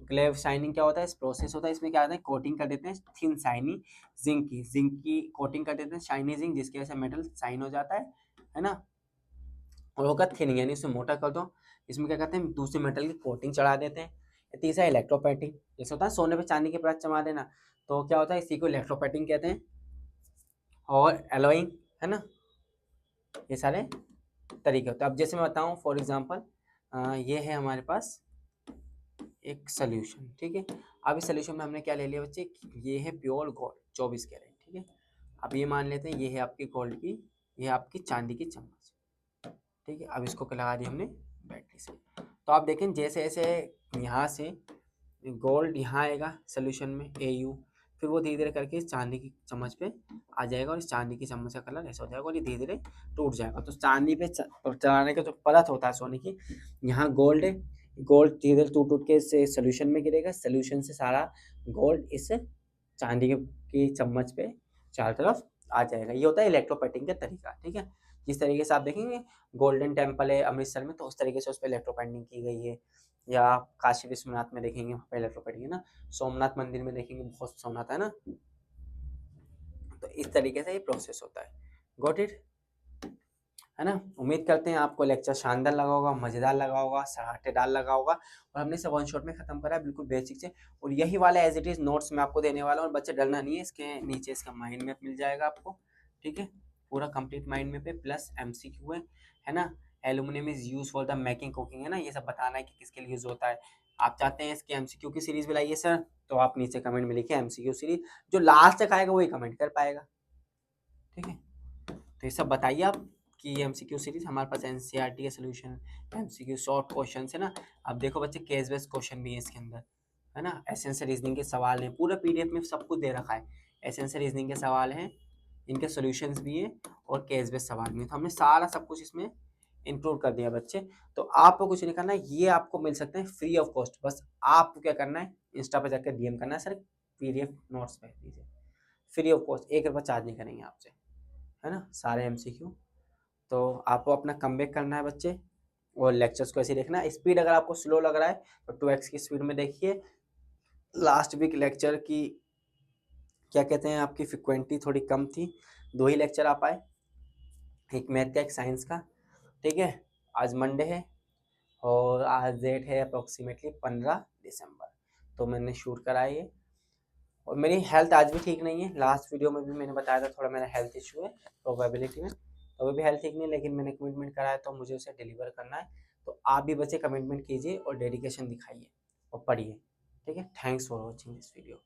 S1: ग्लेव शाइनिंग क्या होता है, इस प्रोसेस होता है, इसमें क्या होता है, कोटिंग कर देते हैं थिन शाइनी जिंक की कोटिंग कर देते हैं, शाइनी जिंक, जिसकी वजह से मेटल शाइन हो जाता है ना, और होगा थिन, यानी इसे मोटा कर दो। इसमें क्या करते हैं, दूसरे मेटल की कोटिंग चढ़ा देते हैं। तीसरा इलेक्ट्रोपैटिंग, जैसे होता है सोने पे चांदी की परत चढ़ा देना, तो क्या होता है, इसी को इलेक्ट्रोपैटिंग कहते हैं। और एलोइंग, है ना, ये सारे तरीके होते हैं। अब जैसे मैं बताऊं फॉर एग्जांपल, ये है हमारे पास एक सोल्यूशन। ठीक है, अब इस सोल्यूशन में हमने क्या ले लिया बच्चे, ये है प्योर गोल्ड 24 कैरेट। ठीक है, अब ये मान लेते हैं ये है आपकी गोल्ड की, ये है आपकी चांदी की चम्मच। ठीक है, अब इसको लगा दी हमने बैटरी से, तो आप देखें जैसे जैसे यहाँ से गोल्ड यहाँ आएगा सोल्यूशन में AU, फिर वो धीरे धीरे करके इस चांदी की चम्मच पे आ जाएगा, और इस चांदी की चम्मच का कलर ऐसा हो जाएगा, और ये धीरे धीरे टूट जाएगा। तो चांदी पे चढ़ाने का जो परत होता है सोने की, यहाँ गोल्ड है, गोल्ड धीरे धीरे टूट टूट के इस सोल्यूशन में गिरेगा, सोल्यूशन से सारा गोल्ड इस चांदी की चम्मच पे चारों तरफ आ जाएगा। ये होता है इलेक्ट्रोपैटिंग का तरीका। ठीक है, जिस तरीके से आप देखेंगे गोल्डन टेम्पल है अमृतसर में, तो उस तरीके से उस पर इलेक्ट्रोपैटिंग की गई है, या काशी विश्वनाथ में देखेंगे वहाँ पे इलेक्ट्रोपैटिंग है ना, सोमनाथ मंदिर में देखेंगे, बहुत सोमनाथ है ना, तो इस तरीके से ये प्रोसेस होता है। गॉट इट, है ना। उम्मीद करते हैं आपको लेक्चर शानदार लगा होगा, मजेदार लगा होगा, सराहतेदार लगा होगा, और हमने इसे वन शॉट में खत्म करा है बिल्कुल बेसिक से, और यही वाला एज इट इज नोट्स मैं आपको देने वाला हूँ। और बच्चे डरना नहीं है, इसके नीचे इसका माइंड मैप मिल जाएगा आपको। ठीक है, पूरा कंप्लीट माइंड मैप है, प्लस MCQ है ना। Aluminium is use for the making cooking, है ना, ये सब बताना है कि किसके लिए यूज होता है। आप चाहते हैं इसकी MCQ की सीरीज भी लाइए सर, तो आप नीचे कमेंट में लिखिए MCQ सीरीज, जो लास्ट तक आएगा वही कमेंट कर पाएगा। ठीक है, तो ये सब बताइए आप कि MCQ सीरीज हमारे पास NCERT का सोल्यूशन, MCQ शॉर्ट क्वेश्चन है ना। अब देखो बच्चे केस बेस्ड क्वेश्चन भी है इसके अंदर, है ना, एसेंशियल रीजनिंग के सवाल हैं, पूरा PDF में सब कुछ दे रखा है, एसेंशियल रीजनिंग के सवाल हैं, इनके सॉल्यूशंस भी हैं, और केस बेस्ड सवाल भी हैं, तो हमने सारा सब कुछ इसमें इंक्लूड कर दिया बच्चे। तो आपको कुछ नहीं करना है, ये आपको मिल सकते हैं फ्री ऑफ कॉस्ट, बस आपको क्या करना है, इंस्टा पे जाकर DM करना है, सर PDF नोट्स भेज दीजिए, फ्री ऑफ कॉस्ट, 1 रुपया चार्ज नहीं करेंगे आपसे, है ना, सारे MCQ। तो आपको अपना कमबैक करना है बच्चे, और लेक्चर्स को ऐसे ही देखना। स्पीड अगर आपको स्लो लग रहा है तो 2x की स्पीड में देखिए। लास्ट वीक लेक्चर की क्या कहते हैं, आपकी फ्रिक्वेंसी थोड़ी कम थी, 2 ही लेक्चर आ पाए, एक मैथ का एक साइंस का, ठीक है। आज मंडे है और आज डेट है अप्रोक्सीमेटली 15 दिसंबर, तो मैंने शूट कराया ये। और मेरी हेल्थ आज भी ठीक नहीं है, लास्ट वीडियो में भी मैंने बताया था थोड़ा मेरा हेल्थ इशू है प्रोबेबिलिटी में, तो अभी भी हेल्थ ठीक नहीं, लेकिन मैंने कमिटमेंट कराया तो मुझे उसे डिलीवर करना है। तो आप भी बच्चे कमिटमेंट कीजिए और डेडिकेशन दिखाइए और पढ़िए, ठीक है। Thanks for watching this video.